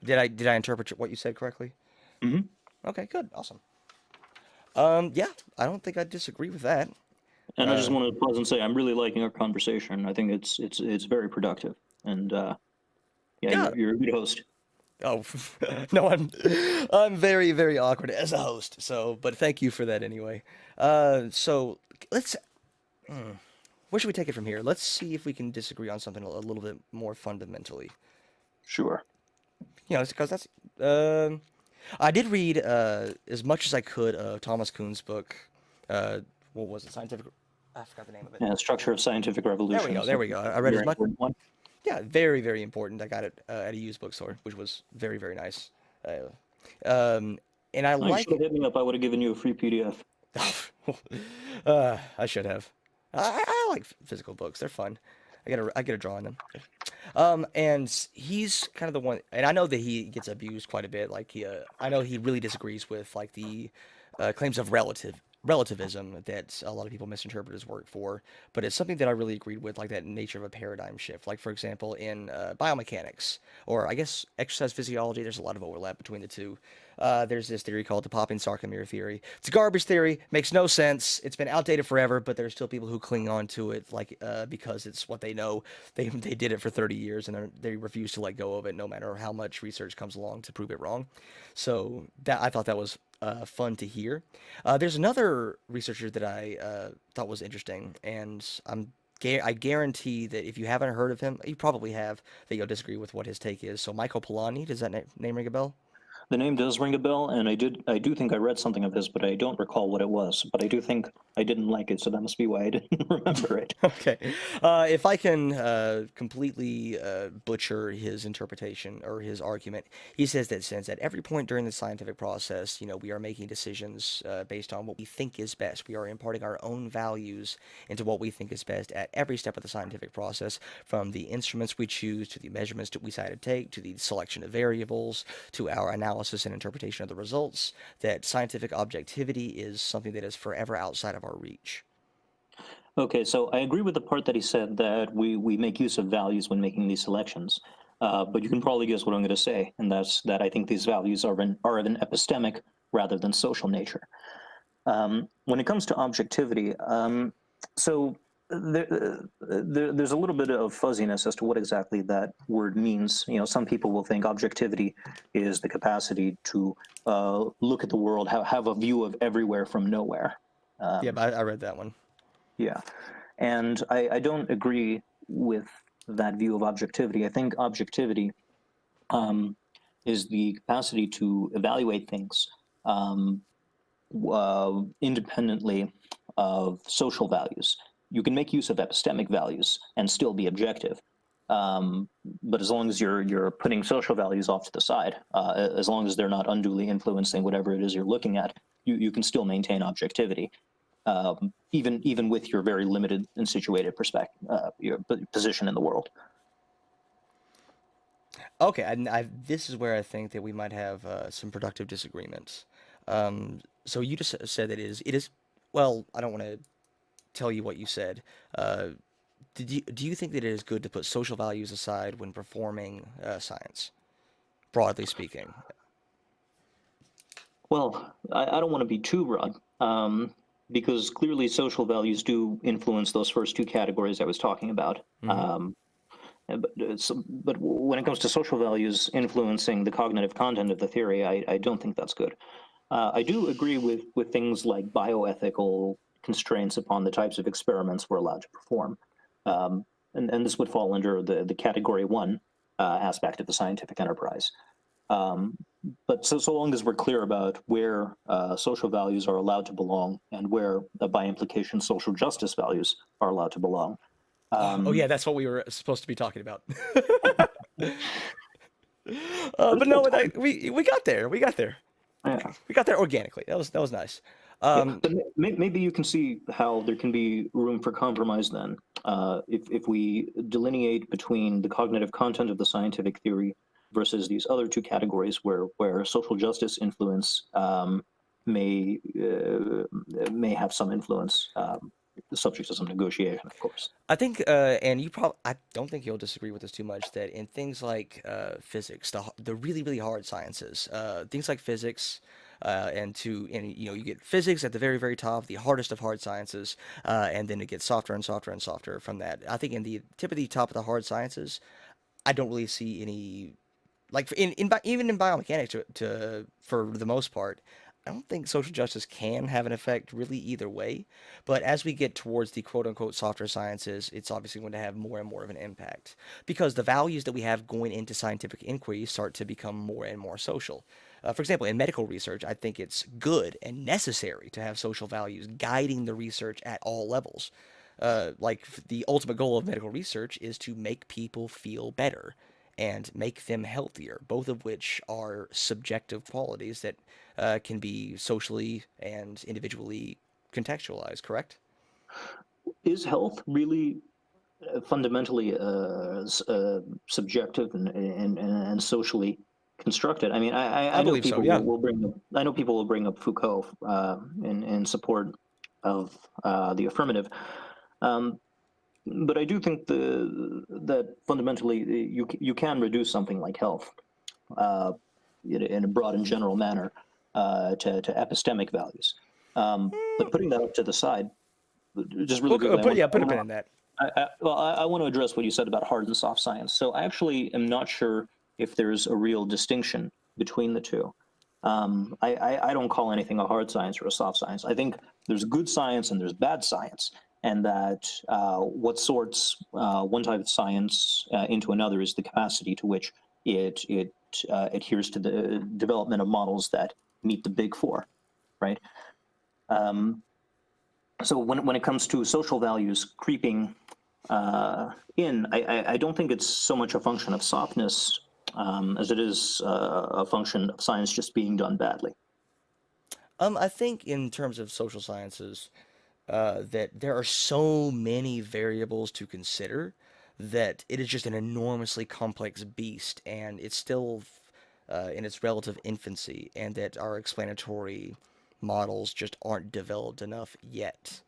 Did I interpret what you said correctly? Hmm. Okay, good, awesome. Yeah, I don't think I disagree with that. And I just Uh, want to pause and say I'm really liking our conversation. I think it's very productive, and yeah, yeah. you're a good host. Oh, no, I'm very, very awkward as a host. So, but thank you for that anyway. So let's. Where should we take it from here? Let's see if we can disagree on something a little bit more fundamentally. Sure. Because that's. I did read as much as I could of Thomas Kuhn's book. What was it? Scientific. I forgot the name of it. Yeah, structure of scientific There we go. revolutions. There we go. I read as Very much. important one. Yeah, very, very important. I got it at a used bookstore, which was very, very nice. Uh, and I Oh, you should have like. hit me up. I would have given you a free PDF. I should have. I like physical books. They're fun. I get a draw on them. And he's kind of the one, and I know that he gets abused quite a bit. Like I know he really disagrees with like the claims of relativism that a lot of people misinterpret his work for, but it's something that I really agreed with, like that nature of a paradigm shift. Like for example, in biomechanics, or I guess exercise physiology, there's a lot of overlap between the two. There's this theory called the popping sarcomere theory. It's a garbage theory, makes no sense. It's been outdated forever, but there's still people who cling on to it, like because it's what they know. They did it for 30 years and they refuse to let go of it, no matter how much research comes along to prove it wrong. So that I thought that was fun to hear. There's another researcher that I thought was interesting, and I guarantee that if you haven't heard of him, you probably have, that you'll disagree with what his take is. So Michael Polanyi, does that name ring a bell? The name does ring a bell, and I do think I read something of his, but I don't recall what it was. But I do think I didn't like it, so that must be why I didn't remember it. Okay. If I can completely butcher his interpretation or his argument, he says that since at every point during the scientific process, we are making decisions based on what we think is best. We are imparting our own values into what we think is best at every step of the scientific process, from the instruments we choose to the measurements that we decide to take to the selection of variables to our analysis and interpretation of the results, that scientific objectivity is something that is forever outside of our reach. Okay, so I agree with the part that he said that we make use of values when making these selections. But you can probably guess what I'm going to say, and that's that I think these values are of an epistemic rather than social nature. When it comes to objectivity, so there's a little bit of fuzziness as to what exactly that word means. Some people will think objectivity is the capacity to look at the world, have a view of everywhere from nowhere. Yeah, but I read that one. Yeah. And I don't agree with that view of objectivity. I think objectivity is the capacity to evaluate things independently of social values. You can make use of epistemic values and still be objective. But as long as you're putting social values off to the side, as long as they're not unduly influencing whatever it is you're looking at, you can still maintain objectivity. Even with your very limited and situated perspective, your position in the world. Okay, this is where I think that we might have some productive disagreements. So you just said that it is, well, I don't want to tell you what you said. Do you think that it is good to put social values aside when performing science, broadly speaking? Well, I don't want to be too broad, because clearly social values do influence those first two categories I was talking about. Hmm. But when it comes to social values influencing the cognitive content of the theory, I don't think that's good. I do agree with things like bioethical constraints upon the types of experiments we're allowed to perform. And this would fall under the category one aspect of the scientific enterprise. But so long as we're clear about where social values are allowed to belong and where, by implication, social justice values are allowed to belong. Oh yeah, that's what we were supposed to be talking about. But no, we got there. We got there. Yeah. We got there organically. That was nice. Yeah, but maybe you can see how there can be room for compromise then, if we delineate between the cognitive content of the scientific theory versus these other two categories where social justice influence may have some influence, subject to some negotiation, of course. I think, and I don't think you'll disagree with this too much, that in things like physics, the really, really hard sciences, things like physics, you get physics at the very, very top, the hardest of hard sciences, and then it gets softer and softer and softer from that. I think in the top of the hard sciences, I don't really see any, like even in biomechanics, for the most part, I don't think social justice can have an effect really either way. But as we get towards the quote unquote softer sciences, it's obviously going to have more and more of an impact because the values that we have going into scientific inquiry start to become more and more social. For example, in medical research, I think it's good and necessary to have social values guiding the research at all levels. The ultimate goal of medical research is to make people feel better and make them healthier, both of which are subjective qualities that can be socially and individually contextualized, correct? Is health really fundamentally subjective and socially constructed? I mean, I I know believe so, people yeah. will bring up Foucault in support of the affirmative. Um, but I do think that fundamentally you can reduce something like health uh, in a broad and general manner to epistemic values. But putting that up to the side, just really Well, quickly, put a pin in that. I want to address what you said about hard and soft science. So I actually am not sure if there's a real distinction between the two. I don't call anything a hard science or a soft science. I think there's good science and there's bad science, and that what sorts one type of science into another is the capacity to which it adheres to the development of models that meet the big four, right? Um, So when it comes to social values creeping I don't think it's so much a function of softness as it is a function of science just being done badly. I think in terms of social sciences, that there are so many variables to consider that it is just an enormously complex beast, and it's still in its relative infancy, and that our explanatory models just aren't developed enough yet.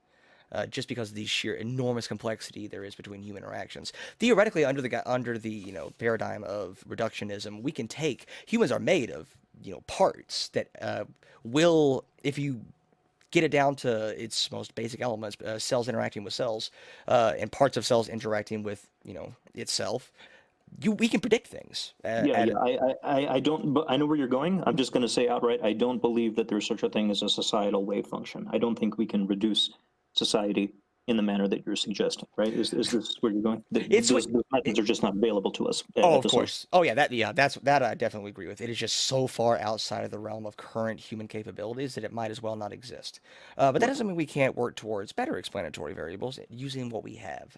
Just because of the sheer enormous complexity there is between human interactions. Theoretically, under the paradigm of reductionism, we can take humans are made of parts that will, if you get it down to its most basic elements, cells interacting with cells, and parts of cells interacting with itself, we can predict things Yeah, at yeah. a. I don't. But I know where you're going. I'm just going to say outright, I don't believe that there's such a thing as a societal wave function. I don't think we can reduce society in the manner that you're suggesting. Right? Is this where you're going? It's what. Those methods are just not available to us Oh, at of the social. course. Oh, yeah. That I definitely agree with. It is just so far outside of the realm of current human capabilities that it might as well not exist. But that Right. doesn't mean we can't work towards better explanatory variables using what we have.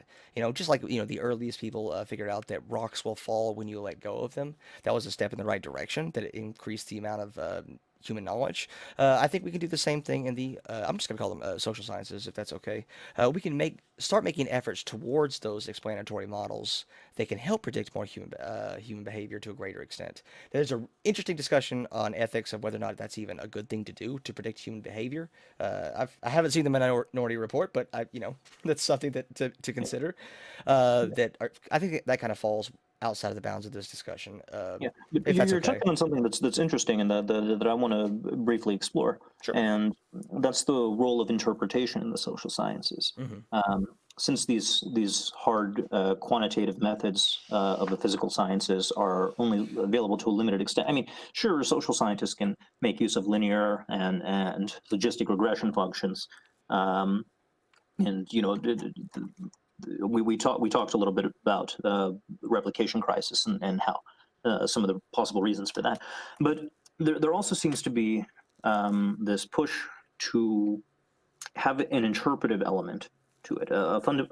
Just like the earliest people figured out that rocks will fall when you let go of them. That was a step in the right direction. That it increased the amount of human knowledge. I think we can do the same thing in the. I'm just going to call them social sciences, if that's okay. We can start making efforts towards those explanatory models. They can help predict more human behavior to a greater extent. There's an interesting discussion on ethics of whether or not that's even a good thing to do to predict human behavior. I haven't seen the Minority Report, but that's something to consider. I think that kind of falls outside of the bounds of this discussion. Yeah, but If that's you're okay. touching on something that's interesting and that I want to briefly explore, Sure. and that's the role of interpretation in the social sciences. Hmm. Since these hard quantitative methods of the physical sciences are only available to a limited extent. I mean, sure, social scientists can make use of linear and logistic regression functions, um, and we talked a little bit about replication crisis and how some of the possible reasons for that, but there also seems to be this push to have an interpretive element to it,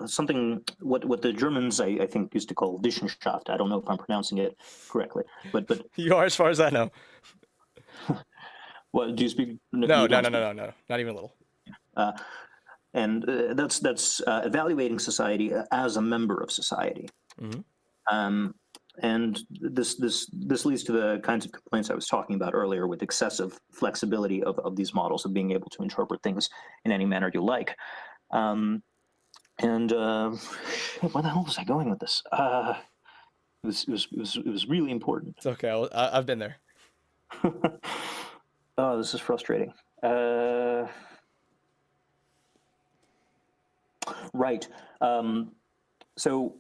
something what the Germans I think used to call Wissenschaft. I don't know if I'm pronouncing it correctly, but You are, as far as I know. what do you speak? No, No, you no, don't no, no, speak. no, no, not even a little. Uh, and that's evaluating society as a member of society. Hmm. Um, and this leads to the kinds of complaints I was talking about earlier with excessive flexibility of these models of being able to interpret things in any manner you like. And where the hell was I going with this? It was really important. It's okay. I've been there. Oh, this is frustrating. Right. So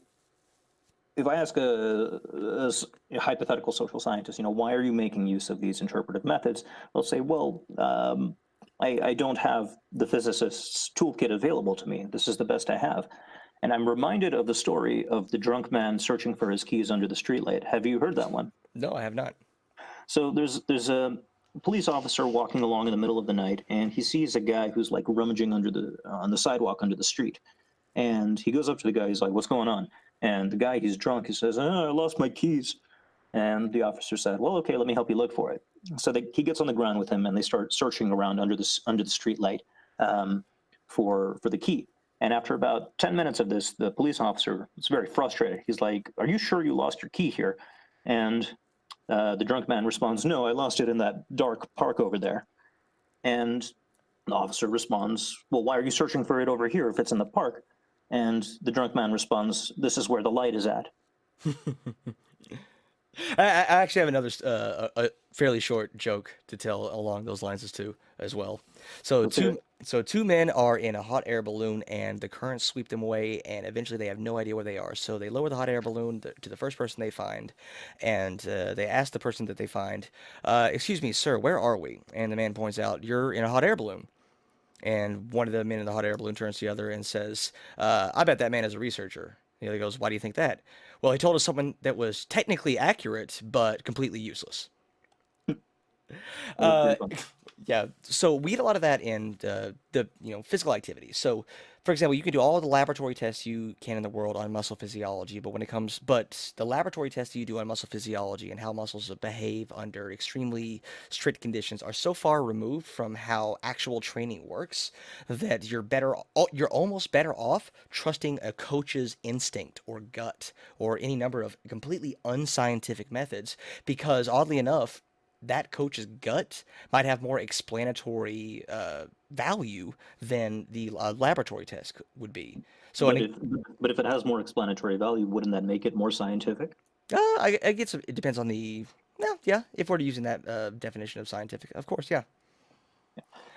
if I ask a hypothetical social scientist, why are you making use of these interpretive methods? They'll say, well, I don't have the physicist's toolkit available to me. This is the best I have. And I'm reminded of the story of the drunk man searching for his keys under the streetlight. Have you heard that one? No, I have not. So there's a police officer walking along in the middle of the night, and he sees a guy who's like rummaging on the sidewalk under the street. And he goes up to the guy. He's like, "What's going on?" And the guy, he's drunk. He says, "Oh, I lost my keys." And the officer said, "Well, okay, let me help you look for it." So he gets on the ground with him, and they start searching around under the street light for the key. And after about 10 minutes of this, the police officer is very frustrated. He's like, "Are you sure you lost your key here?" And the drunk man responds, "No, I lost it in that dark park over there." And the officer responds, "Well, why are you searching for it over here if it's in the park?" And the drunk man responds, "This is where the light is at." I actually have another a fairly short joke to tell along those lines as well. So Let's hear two it. so two men are in a hot air balloon and the currents sweep them away and eventually they have no idea where they are. So they lower the hot air balloon to the first person they find, and they ask the person that they find, "Excuse me, sir, where are we?" And the man points out, "You're in a hot air balloon." And one of the men in the hot air balloon turns to the other and says, "I bet that man is a researcher." The other goes, "Why do you think that?" "Well, he told us something that was technically accurate, but completely useless." That's Uh, pretty fun. Yeah, so we get a lot of that in the physical activities. So, for example, you can do all the laboratory tests you can in the world on muscle physiology, but the laboratory tests you do on muscle physiology and how muscles behave under extremely strict conditions are so far removed from how actual training works that you're almost better off trusting a coach's instinct or gut or any number of completely unscientific methods because oddly enough that coach's gut might have more explanatory value than the laboratory test would be. So, But if but if it has more explanatory value, wouldn't that make it more scientific? I guess it depends on the. Well, yeah, if we're using that definition of scientific, of course, yeah.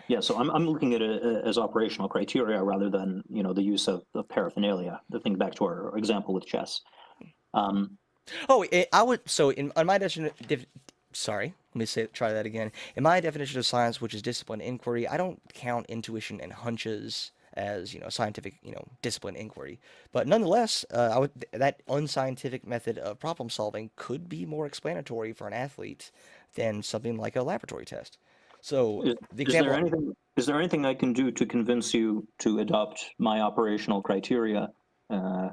Yeah, so I'm looking at it as operational criteria rather than the use of paraphernalia. To think back to our example with chess. Um, Oh, I would. So, in on my definition, sorry, let me try that again. In my definition of science, which is discipline inquiry, I don't count intuition and hunches as scientific discipline inquiry. But nonetheless, that unscientific method of problem solving could be more explanatory for an athlete than something like a laboratory test. So is, the is there example, anything I can do to convince you to adopt my operational criteria uh,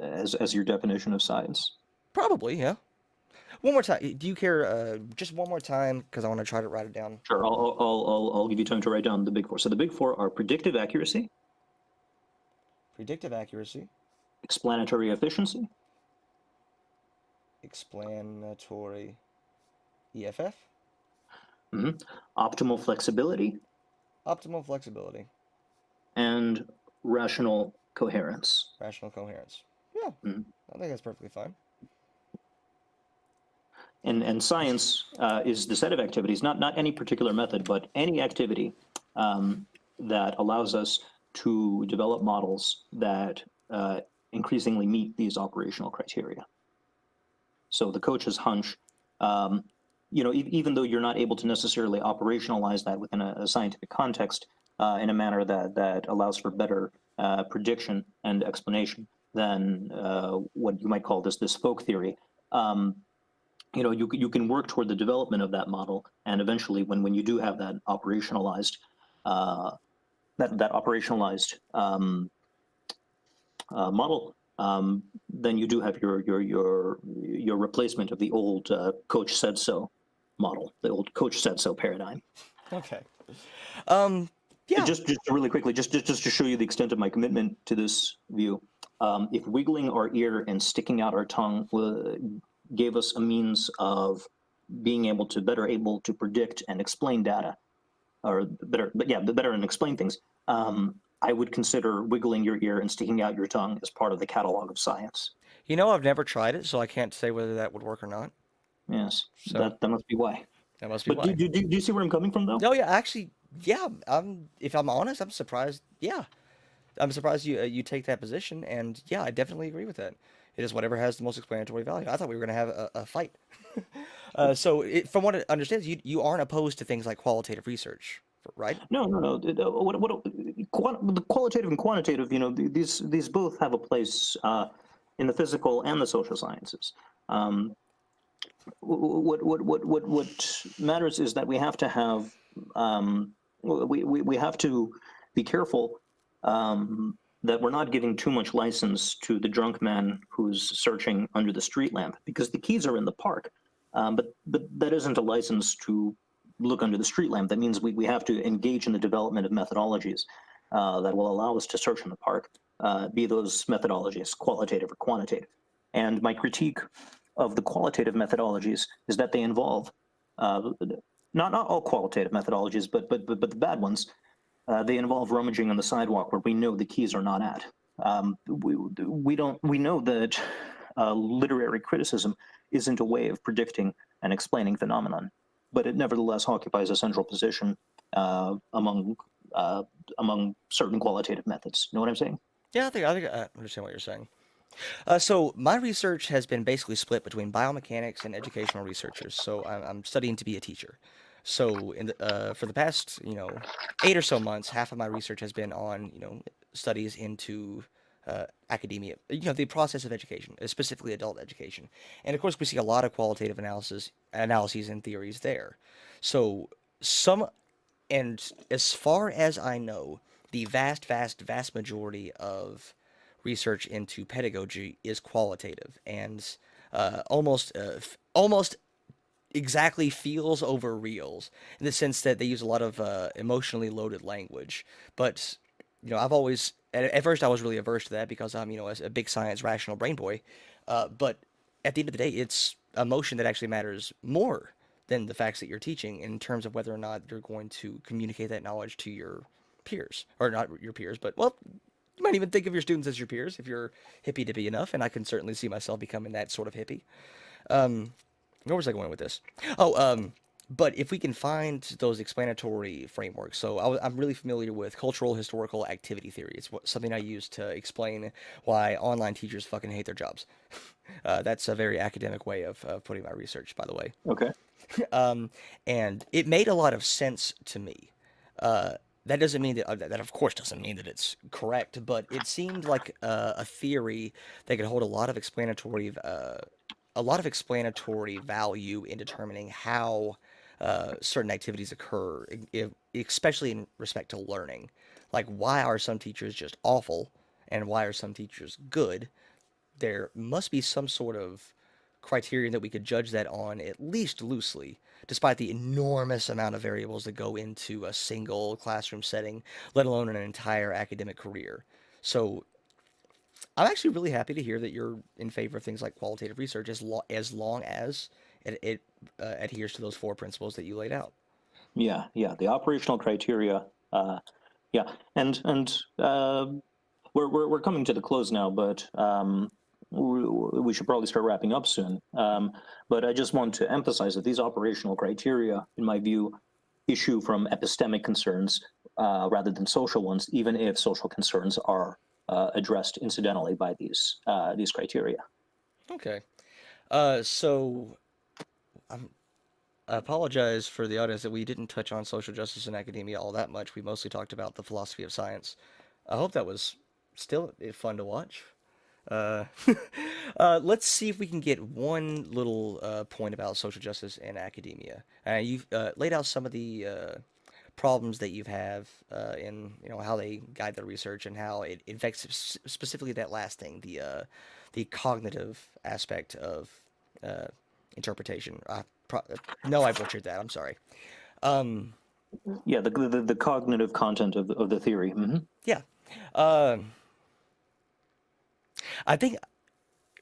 as your definition of science? probably, yeah. One more time. Do you care? Just one more time, because I want to try to write it down. Sure, I'll give you time to write down the big four. So the big four are predictive accuracy, Predictive accuracy, explanatory efficiency, explanatory EFF, mhm, optimal flexibility, optimal flexibility, and rational coherence. rational coherence. Yeah, Mhm. I think that's perfectly fine. And science is the set of activities, not any particular method, but any activity um, that allows us to develop models that increasingly meet these operational criteria. So the coach's hunch, um, even though you're not able to necessarily operationalize that within a scientific context in a manner that allows for better prediction and explanation than what you might call this folk theory. Um, you can work toward the development of that model, and eventually, when you do have that operationalized, uh, that operationalized model, then you do have your replacement of the old coach said so model, the old coach said so paradigm. Okay. Um, yeah. Just really quickly, just to show you the extent of my commitment to this view, if wiggling our ear and sticking out our tongue gave us a means of being able to predict and explain data, or better and explain things, I would consider wiggling your ear and sticking out your tongue as part of the catalog of science. I've never tried it, so I can't say whether that would work or not. Yes, So that must be why. that must be But why. do you see where I'm coming from, though? No, yeah, actually, yeah. If I'm honest, I'm surprised. Yeah, I'm surprised you take that position, and yeah, I definitely agree with that. It is whatever has the most explanatory value. I thought we were going to have a fight. So, from what I understand, you aren't opposed to things like qualitative research, right? No, no, no. The qualitative and quantitative, these both have a place in the physical and the social sciences. Um, what matters is that we have to have we have to be careful that we're not giving too much license to the drunk man who's searching under the street lamp, because the keys are in the park. But that isn't a license to look under the street lamp. That means we have to engage in the development of methodologies that will allow us to search in the park, be those methodologies qualitative or quantitative. And my critique of the qualitative methodologies is that they involve not all qualitative methodologies, but the bad ones. They involve rummaging on the sidewalk where we know the keys are not at. We know that literary criticism isn't a way of predicting and explaining phenomenon, but it nevertheless occupies a central position among certain qualitative methods. You know what I'm saying? Yeah, I think I understand what you're saying. So my research has been basically split between biomechanics and educational researchers. So I'm studying to be a teacher. So for the past 8 or so months, half of my research has been on studies into academia, the process of education, specifically adult education. And of course, we see a lot of qualitative analyses and theories there. So some, and as far as I know, the vast majority of research into pedagogy is qualitative and almost exactly feels over reals in the sense that they use a lot of emotionally loaded language. But I've always at first I was really averse to that because I'm a big science rational brain boy. But at the end of the day, it's emotion that actually matters more than the facts that you're teaching in terms of whether or not you're going to communicate that knowledge to your peers, or not your peers, but well, you might even think of your students as your peers if you're hippy dippy enough, and I can certainly see myself becoming that sort of hippie. Where was I going with this? Oh, but if we can find those explanatory frameworks, so I'm really familiar with cultural historical activity theory. It's something I use to explain why online teachers fucking hate their jobs. That's a very academic way of putting my research, by the way. Okay. And it made a lot of sense to me. That doesn't mean that of course doesn't mean that it's correct, but it seemed like a theory that could hold a lot of explanatory value in determining how certain activities occur, especially in respect to learning. Like, why are some teachers just awful, and why are some teachers good? There must be some sort of criterion that we could judge that on, at least loosely, despite the enormous amount of variables that go into a single classroom setting, let alone an entire academic career. So I'm actually really happy to hear that you're in favor of things like qualitative research as long as it adheres to those four principles that you laid out. Yeah, yeah. The operational criteria. Yeah, and we're coming to the close now, but we should probably start wrapping up soon. But I just want to emphasize that these operational criteria, in my view, issue from epistemic concerns rather than social ones, even if social concerns are addressed incidentally by these criteria. Okay. So I apologize for the audience that we didn't touch on social justice in academia all that much. We mostly talked about the philosophy of science. I hope that was still fun to watch. Uh, let's see if we can get one little point about social justice in academia. You've laid out some of the problems that you have in how they guide their research and how it affects specifically that last thing, the cognitive aspect of uh, interpretation. No, I butchered that. I'm sorry. Um, Yeah, the cognitive content of the theory. yeah. Uh, I think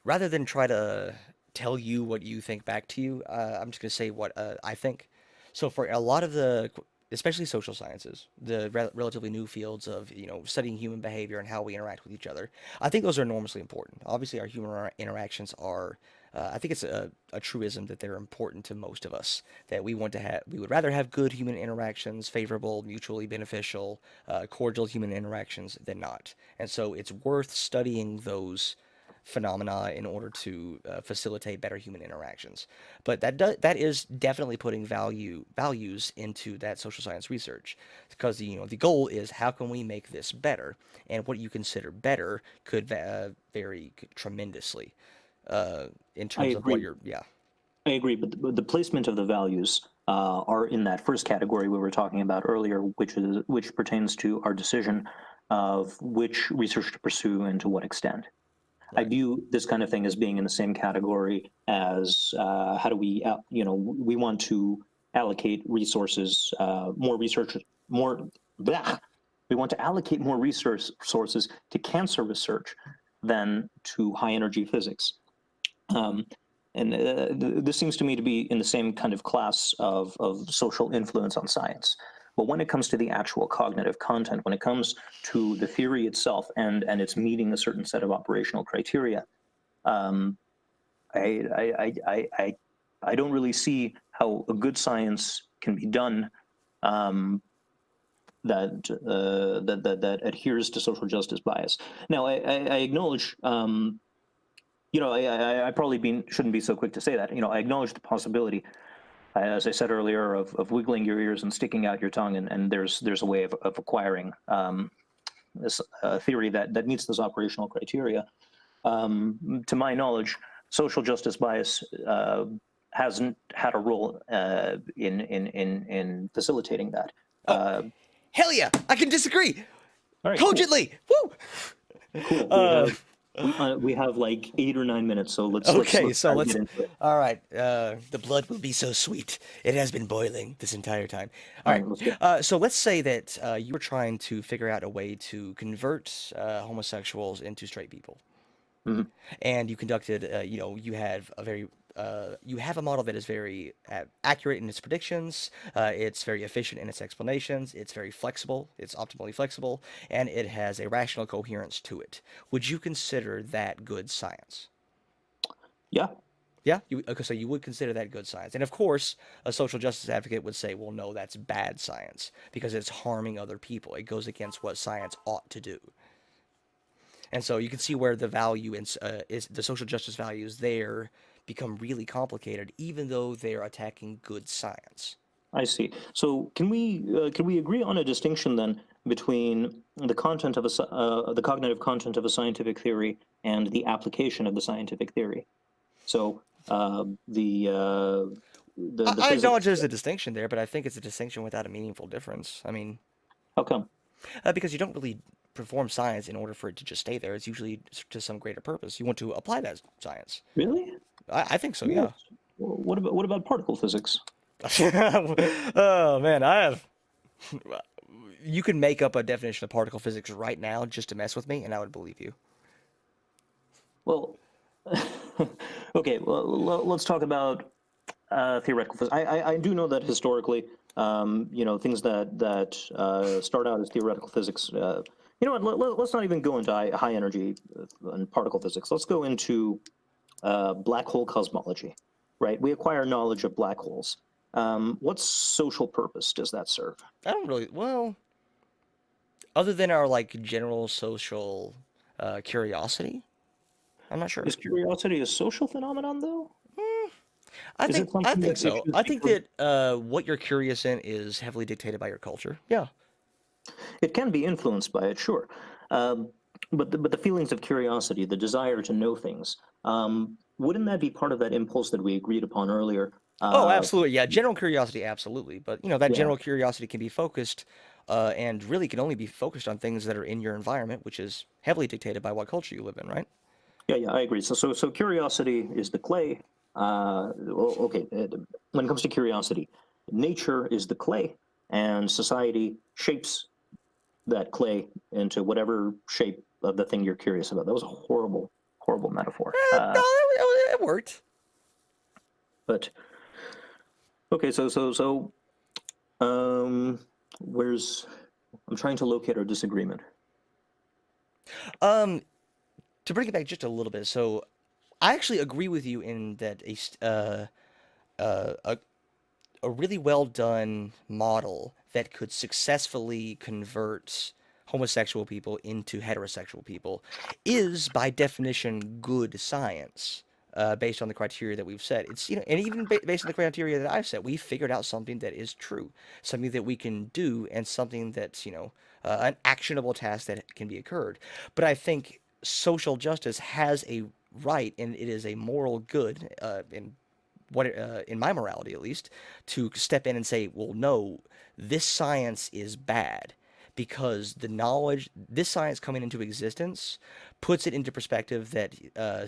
rather than try to tell you what you think back to you, I'm just going to say what I think. So for a lot of especially social sciences, the relatively new fields of studying human behavior and how we interact with each other, I think those are enormously important. Obviously, our human interactions are. I think it's a truism that they're important to most of us. That we want to have, we would rather have good human interactions, favorable, mutually beneficial, cordial human interactions than not. And so it's worth studying those phenomena in order to facilitate better human interactions. But that is definitely putting values into that social science research because the goal is how can we make this better, and what you consider better could vary tremendously in I terms of what agree. you're I agree, but the placement of the values are in that first category we were talking about earlier, which pertains to our decision of which research to pursue and to what extent. I right. view this kind of thing as being in the same category as how do we, we want to allocate resources, more research, more, blah. We want to allocate more resource sources to cancer research than to high energy physics. Um, and this seems to me to be in the same kind of class of social influence on science. But when it comes to the actual cognitive content, when it comes to the theory itself and it's meeting a certain set of operational criteria, um, I don't really see how a good science can be done um, that adheres to social justice bias. Now, I acknowledge I probably shouldn't be so quick to say that. I acknowledge the possibility, as I said earlier, of wiggling your ears and sticking out your tongue, and there's a way of acquiring this theory that meets those operational criteria. To my knowledge, social justice bias hasn't had a role in facilitating that. Oh, hell yeah! I can disagree All right, cool. cogently. Woo! Cool. Uh, We have like 8 or 9 minutes, so okay, let's so try to let's. get into it. All right. The blood will be so sweet. It has been boiling this entire time. All All right. right, let's go. So let's say that you were trying to figure out a way to convert homosexuals into straight people, Mhm. and you conducted. You have a model that is very accurate in its predictions. It's very efficient in its explanations. It's very flexible. It's optimally flexible, and it has a rational coherence to it. Would you consider that good science? Yeah, Yeah, okay, so you would consider that good science. And of course, a social justice advocate would say, well, no, that's bad science because it's harming other people. It goes against what science ought to do. And so you can see where the value is the social justice values there become really complicated, even though they're attacking good science. I see. So can we agree on a distinction then between the content of the cognitive content of a scientific theory and the application of the scientific theory? So the I acknowledge physics. there's a distinction there, but I think it's a distinction without a meaningful difference. I mean, How come? because you don't really perform science in order for it to just stay there. It's usually to some greater purpose. You want to apply that science. Really? I think so, Yes. yeah. What about particle physics? Oh man, I have. You can make up a definition of particle physics right now just to mess with me, and I would believe you. Well, okay. Well, let's talk about theoretical physics. I do know that historically, things that start out as theoretical physics. You know what? Let's not even go into high energy and particle physics. Let's go into black hole cosmology, right? We acquire knowledge of black holes. What social purpose does that serve? I don't really. Well, other than our like general social curiosity, I'm not sure. Is curiosity a social phenomenon, though? Is it I something think that you so. choose I think because that what you're curious in is heavily dictated by your culture. Yeah. it can be influenced by it, sure. Um, but the feelings of curiosity, the desire to know things, wouldn't that be part of that impulse that we agreed upon earlier? Oh, Uh, absolutely. Yeah, general curiosity, absolutely. But that yeah, general curiosity can be focused, and really can only be focused on things that are in your environment, which is heavily dictated by what culture you live in, right? yeah, I agree. So curiosity is the clay. Well, okay, when it comes to curiosity, nature is the clay, and society shapes that clay into whatever shape of the thing you're curious about. That was a horrible, horrible metaphor. No, it worked. But okay, um, where's I'm trying to locate our disagreement. Um, to bring it back just a little bit, so I actually agree with you in that uh, a a really well done model that could successfully convert homosexual people into heterosexual people is by definition good science, based on the criteria that we've set. It's and even based on the criteria that I've set, we figured out something that is true, something that we can do, and something that's an actionable task that can be occurred. But I think social justice has a right, and it is a moral good, in my morality at least, to step in and say, well, no, this science is bad because this science coming into existence puts it into perspective that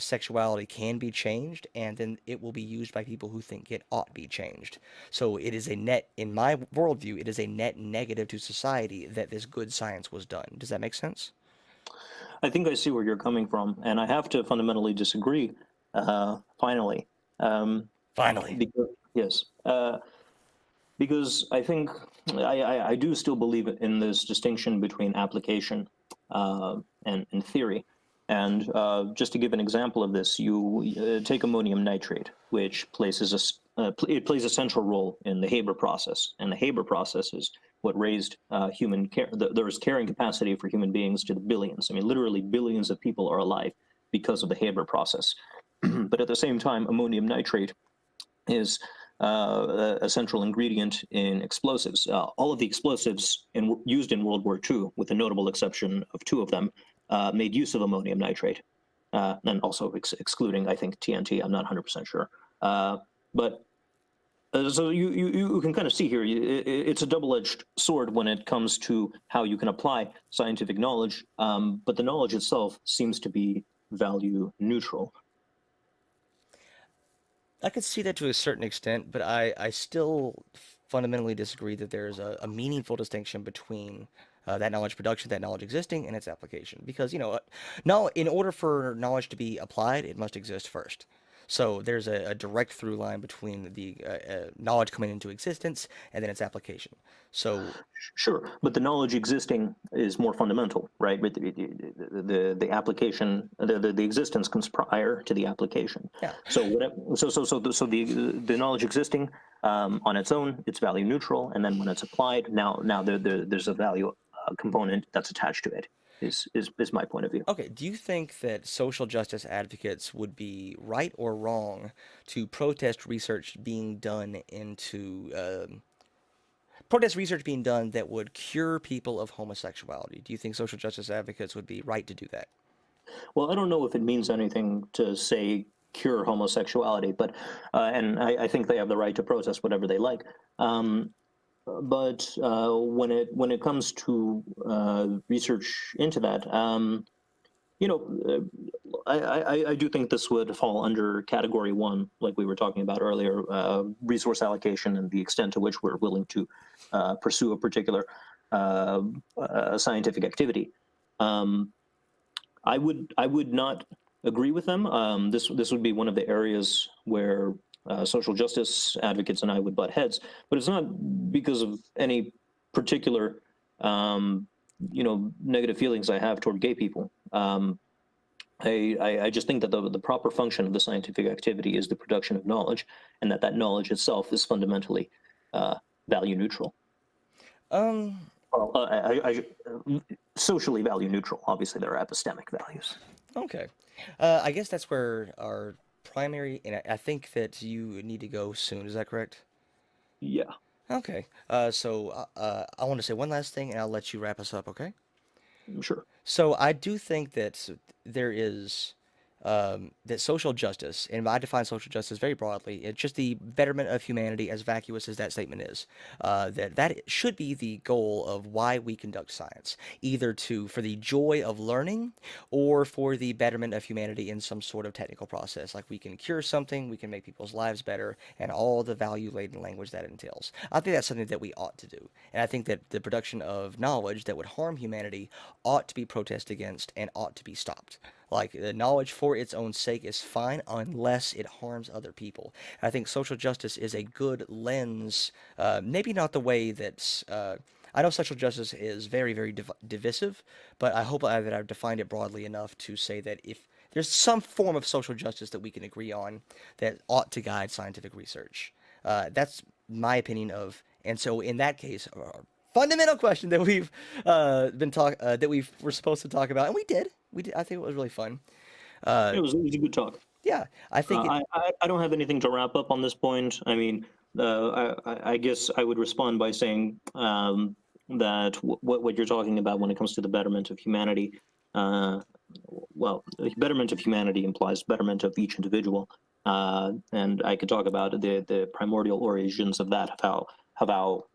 sexuality can be changed, and then it will be used by people who think it ought be changed. So it is a net, in my worldview, it is a net negative to society that this good science was done. Does that make sense? I think I see where you're coming from, and I have to fundamentally disagree. Finally, um, Finally. because yes, because I think I do still believe in this distinction between application and theory. And just to give an example of this, you take ammonium nitrate, which it plays a central role in the Haber process, and the Haber process is what raised human care. There's carrying capacity for human beings to the billions. I mean, literally billions of people are alive because of the Haber process. But at the same time, ammonium nitrate is a central ingredient in explosives. All of the explosives used in World War II, with the notable exception of two of them, made use of ammonium nitrate, and also excluding, I think, TNT. I'm not 100% sure. But so you can kind of see here, it's a double-edged sword when it comes to how you can apply scientific knowledge, but the knowledge itself seems to be value neutral. I could see that to a certain extent, but I still fundamentally disagree that there's a meaningful distinction between that knowledge production, that knowledge existing, and its application. Because, now in order for knowledge to be applied, it must exist first. So there's a direct through line between the knowledge coming into existence and then its application. So, Sure, but the knowledge existing is more fundamental, right? But the application, the existence comes prior to the application. yeah. So the knowledge existing on its own, it's value neutral, and then when it's applied, now there's a value component that's attached to it. Is my point of view. Okay, do you think that social justice advocates would be right or wrong to protest research being done that would cure people of homosexuality? Do you think social justice advocates would be right to do that? Well, I don't know if it means anything to say cure homosexuality, but and I think they have the right to protest whatever they like. But when it comes to research into that, you know, I do think this would fall under category one, like we were talking about earlier, resource allocation and the extent to which we're willing to pursue a particular scientific activity. Um, I would not agree with them. This would be one of the areas where social justice advocates and I would butt heads, but it's not because of any particular negative feelings I have toward gay people. I just think that the proper function of the scientific activity is the production of knowledge, and that knowledge itself is fundamentally value neutral. Um, Well, socially value neutral. Obviously, there are epistemic values. okay. I guess that's where our primary, and I think that you need to go soon. Is that correct? Yeah, Okay. I want to say one last thing, and I'll let you wrap us up, okay? sure. So I do think that there is that social justice, and I define social justice very broadly. It's just the betterment of humanity, as vacuous as that statement is. That should be the goal of why we conduct science, either to for the joy of learning, or for the betterment of humanity in some sort of technical process. Like we can cure something, we can make people's lives better, and all the value-laden language that entails. I think that's something that we ought to do, and I think that the production of knowledge that would harm humanity ought to be protested against and ought to be stopped. Like the knowledge for its own sake is fine unless it harms other people. I think social justice is a good lens. Maybe not the way that I know social justice is very, very divisive, but I hope that I've defined it broadly enough to say that if there's some form of social justice that we can agree on that ought to guide scientific research. That's my opinion of, and so in that case, our fundamental question that we've that we were supposed to talk about, and we did. We did. I think it was really fun. Uh, It was a good talk. yeah, I think it. I don't have anything to wrap up on this point. I mean, I guess I would respond by saying that what you're talking about when it comes to the betterment of humanity, uh, well, the betterment of humanity implies betterment of each individual, and I could talk about the primordial origins of that, of how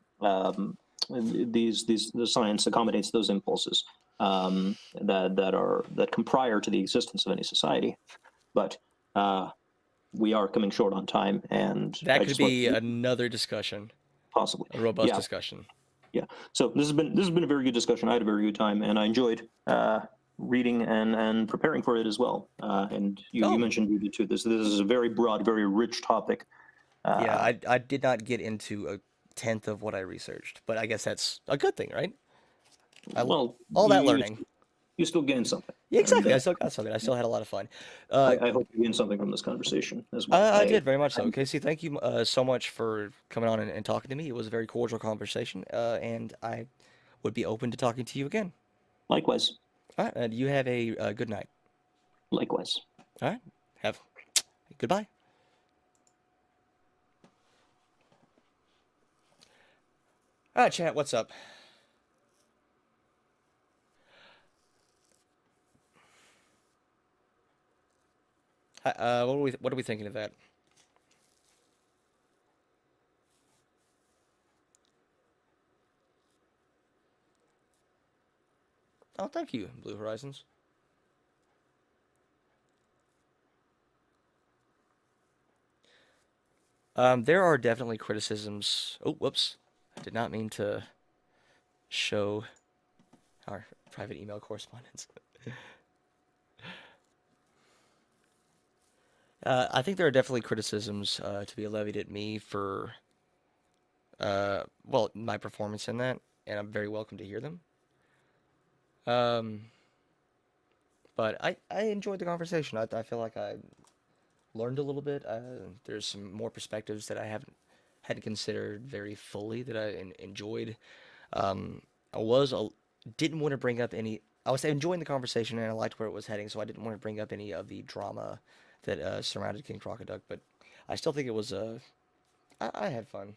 the science accommodates those impulses that come prior to the existence of any society, but. We are coming short on time, and That I could just want be to another discussion, possibly, a robust yeah, discussion. yeah. So this has been a very good discussion. I had a very good time, and I enjoyed reading and preparing for it as well. And you Oh, mentioned you did too. This is a very broad, very rich topic. yeah. Uh, I did not get into a tenth of what I researched, but I guess that's a good thing, right? I well, all you, that you learning. you still gain something, Yeah, and exactly. I still got something. I still had a lot of fun. Uh, I hope you gain something from this conversation as well. I did very much I so. Casey, thank you so much for coming on and talking to me. It was a very cordial conversation, and I would be open to talking to you again. likewise, All right, and you have a good night. likewise. All right, have goodbye. All right, chat. What's up? What are we thinking of that? Oh, thank you, Blue Horizons. There are definitely criticisms. Oh, whoops. I did not mean to show our private email correspondence. I think there are definitely criticisms to be levied at me for, well, my performance in that, and I'm very welcome to hear them. Um, but I enjoyed the conversation. I feel like I learned a little bit. There's some more perspectives that I haven't had considered very fully that I enjoyed. Um, I was a, didn't want to bring up any. I was enjoying the conversation and I liked where it was heading, so I didn't want to bring up any of the drama that surrounded King Crocoduck. But I still think it was. I had fun.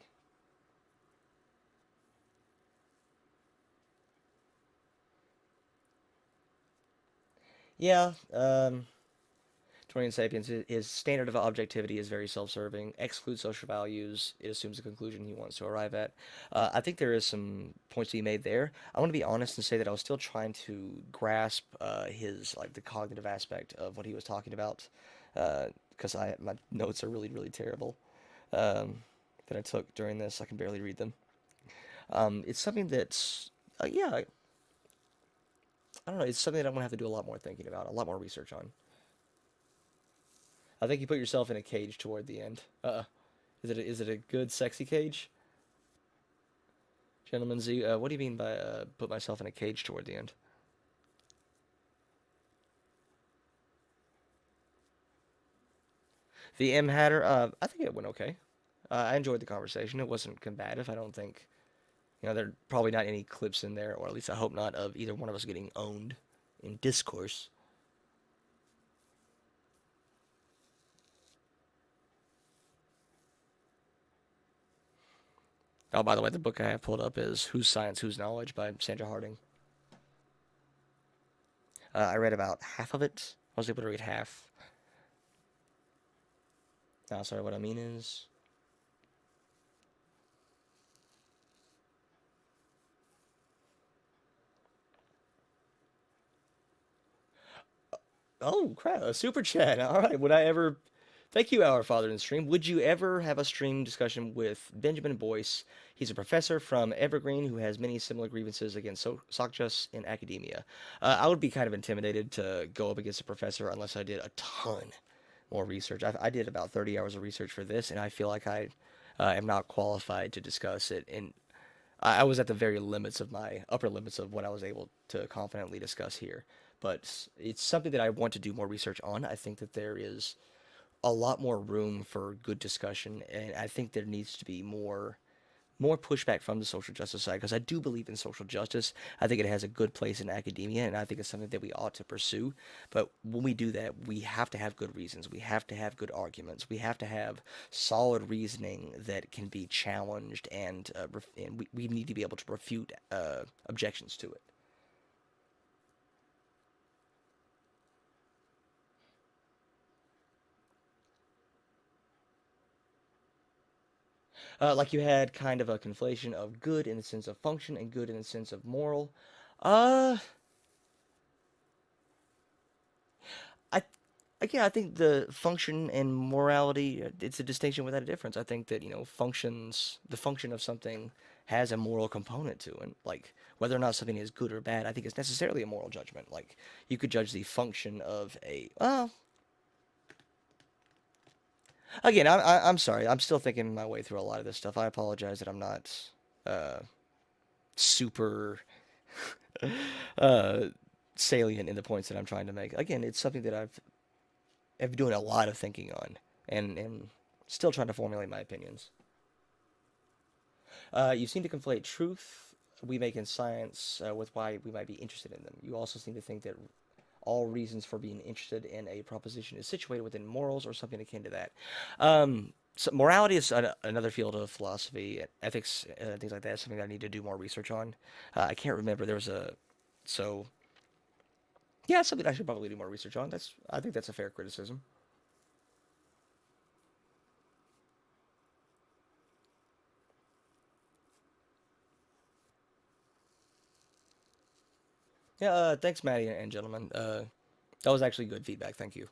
Yeah. 20 Sapiens, his standard of objectivity is very self-serving, excludes social values, it assumes a conclusion he wants to arrive at. I think there is some points to be made there. I want to be honest and say that I was still trying to grasp his, like, the cognitive aspect of what he was talking about, because my notes are really, really terrible that I took during this. I can barely read them. It's something that's, yeah, I don't know, it's something that I'm going to have to do a lot more thinking about, a lot more research on. I think you put yourself in a cage toward the end. Is it a good sexy cage? Gentleman Z, what do you mean by put myself in a cage toward the end? The M Hatter, I think it went okay. I enjoyed the conversation. It wasn't combative. I don't think, there are probably not any clips in there, or at least I hope not, of either one of us getting owned in discourse. Oh, by the way, the book I have pulled up is Whose Science, Whose Knowledge by Sandra Harding. I read about half of it. I was able to read half. Sorry, what I mean is, oh crap, a super chat. All right, would I ever? Thank you, Our Father in the Stream. Would you ever have a stream discussion with Benjamin Boyce? He's a professor from Evergreen who has many similar grievances against Sockjus in academia. I would be kind of intimidated to go up against a professor unless I did a ton more research. I did about 30 hours of research for this, and I feel like I am not qualified to discuss it. And I was at the very limits of my upper limits of what I was able to confidently discuss here. But it's something that I want to do more research on. I think that there is a lot more room for good discussion, and I think there needs to be more pushback from the social justice side because I do believe in social justice. I think it has a good place in academia, and I think it's something that we ought to pursue. But when we do that, we have to have good reasons. We have to have good arguments. We have to have solid reasoning that can be challenged, and we need to be able to refute objections to it. Like you had kind of a conflation of good in the sense of function and good in the sense of moral. Uh, I Again, I think the function and morality, it's a distinction without a difference. I think that, the function of something has a moral component to it. Like, whether or not something is good or bad, I think it's necessarily a moral judgment. Like, you could judge the function of well, again, I'm sorry. I'm still thinking my way through a lot of this stuff. I apologize that I'm not uh, super uh, salient in the points that I'm trying to make. Again, it's something that I've been doing a lot of thinking on, and still trying to formulate my opinions. You seem to conflate truth we make in science with why we might be interested in them. You also seem to think that all reasons for being interested in a proposition is situated within morals or something akin to that. So morality is another field of philosophy, ethics, things like that. Something that I need to do more research on. I can't remember. There was a so yeah, something I should probably do more research on. I think that's a fair criticism. Yeah, thanks, Maddie and gentlemen. That was actually good feedback. Thank you.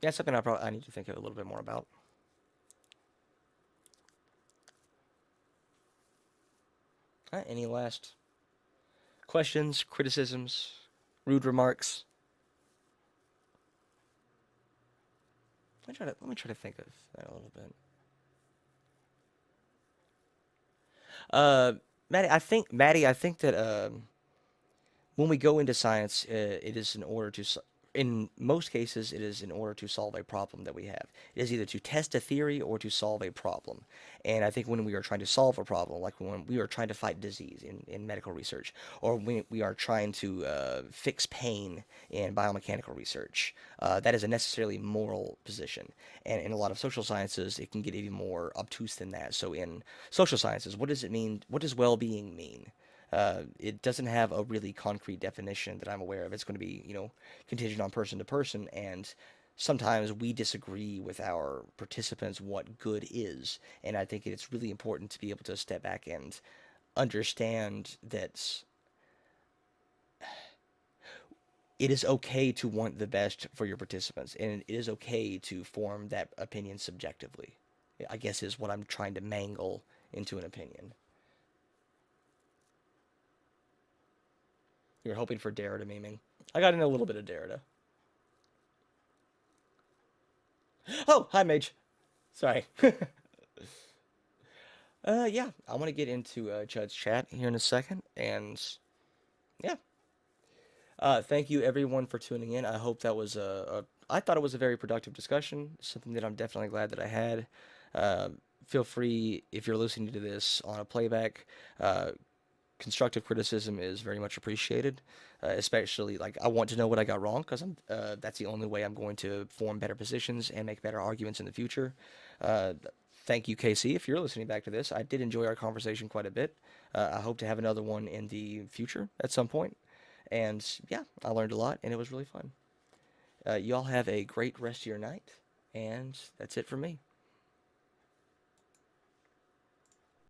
Yeah, something I need to think a little bit more about. Any last questions, criticisms, rude remarks? Let me try to think of that a little bit. Uh, Maddie, I think that when we go into science, it is in order to, in most cases, it is in order to solve a problem that we have. It is either to test a theory or to solve a problem. And I think when we are trying to solve a problem, like when we are trying to fight disease in medical research, or when we are trying to fix pain in biomechanical research, that is a necessarily moral position. And in a lot of social sciences, it can get even more obtuse than that. So in social sciences, what does it mean? What does well-being mean? It doesn't have a really concrete definition that I'm aware of. It's going to be, contingent on person to person, and sometimes we disagree with our participants what good is. And I think it's really important to be able to step back and understand that it is okay to want the best for your participants, and it is okay to form that opinion subjectively. I guess is what I'm trying to mangle into an opinion. You're hoping for Derrida memeing. I got in a little bit of Derrida. Oh, hi, Mage. Sorry. Yeah, I want to get into Judd's chat here in a second, and yeah. Thank you everyone for tuning in. I hope that was I thought it was a very productive discussion, something that I'm definitely glad that I had. Uh, Feel free, if you're listening to this on a playback, uh, constructive criticism is very much appreciated. Especially, like, I want to know what I got wrong, because that's the only way I'm going to form better positions and make better arguments in the future. Uh, Thank you, Casey, if you're listening back to this. I did enjoy our conversation quite a bit. I hope to have another one in the future at some point. And yeah, I learned a lot, and it was really fun. You all have a great rest of your night, and that's it for me.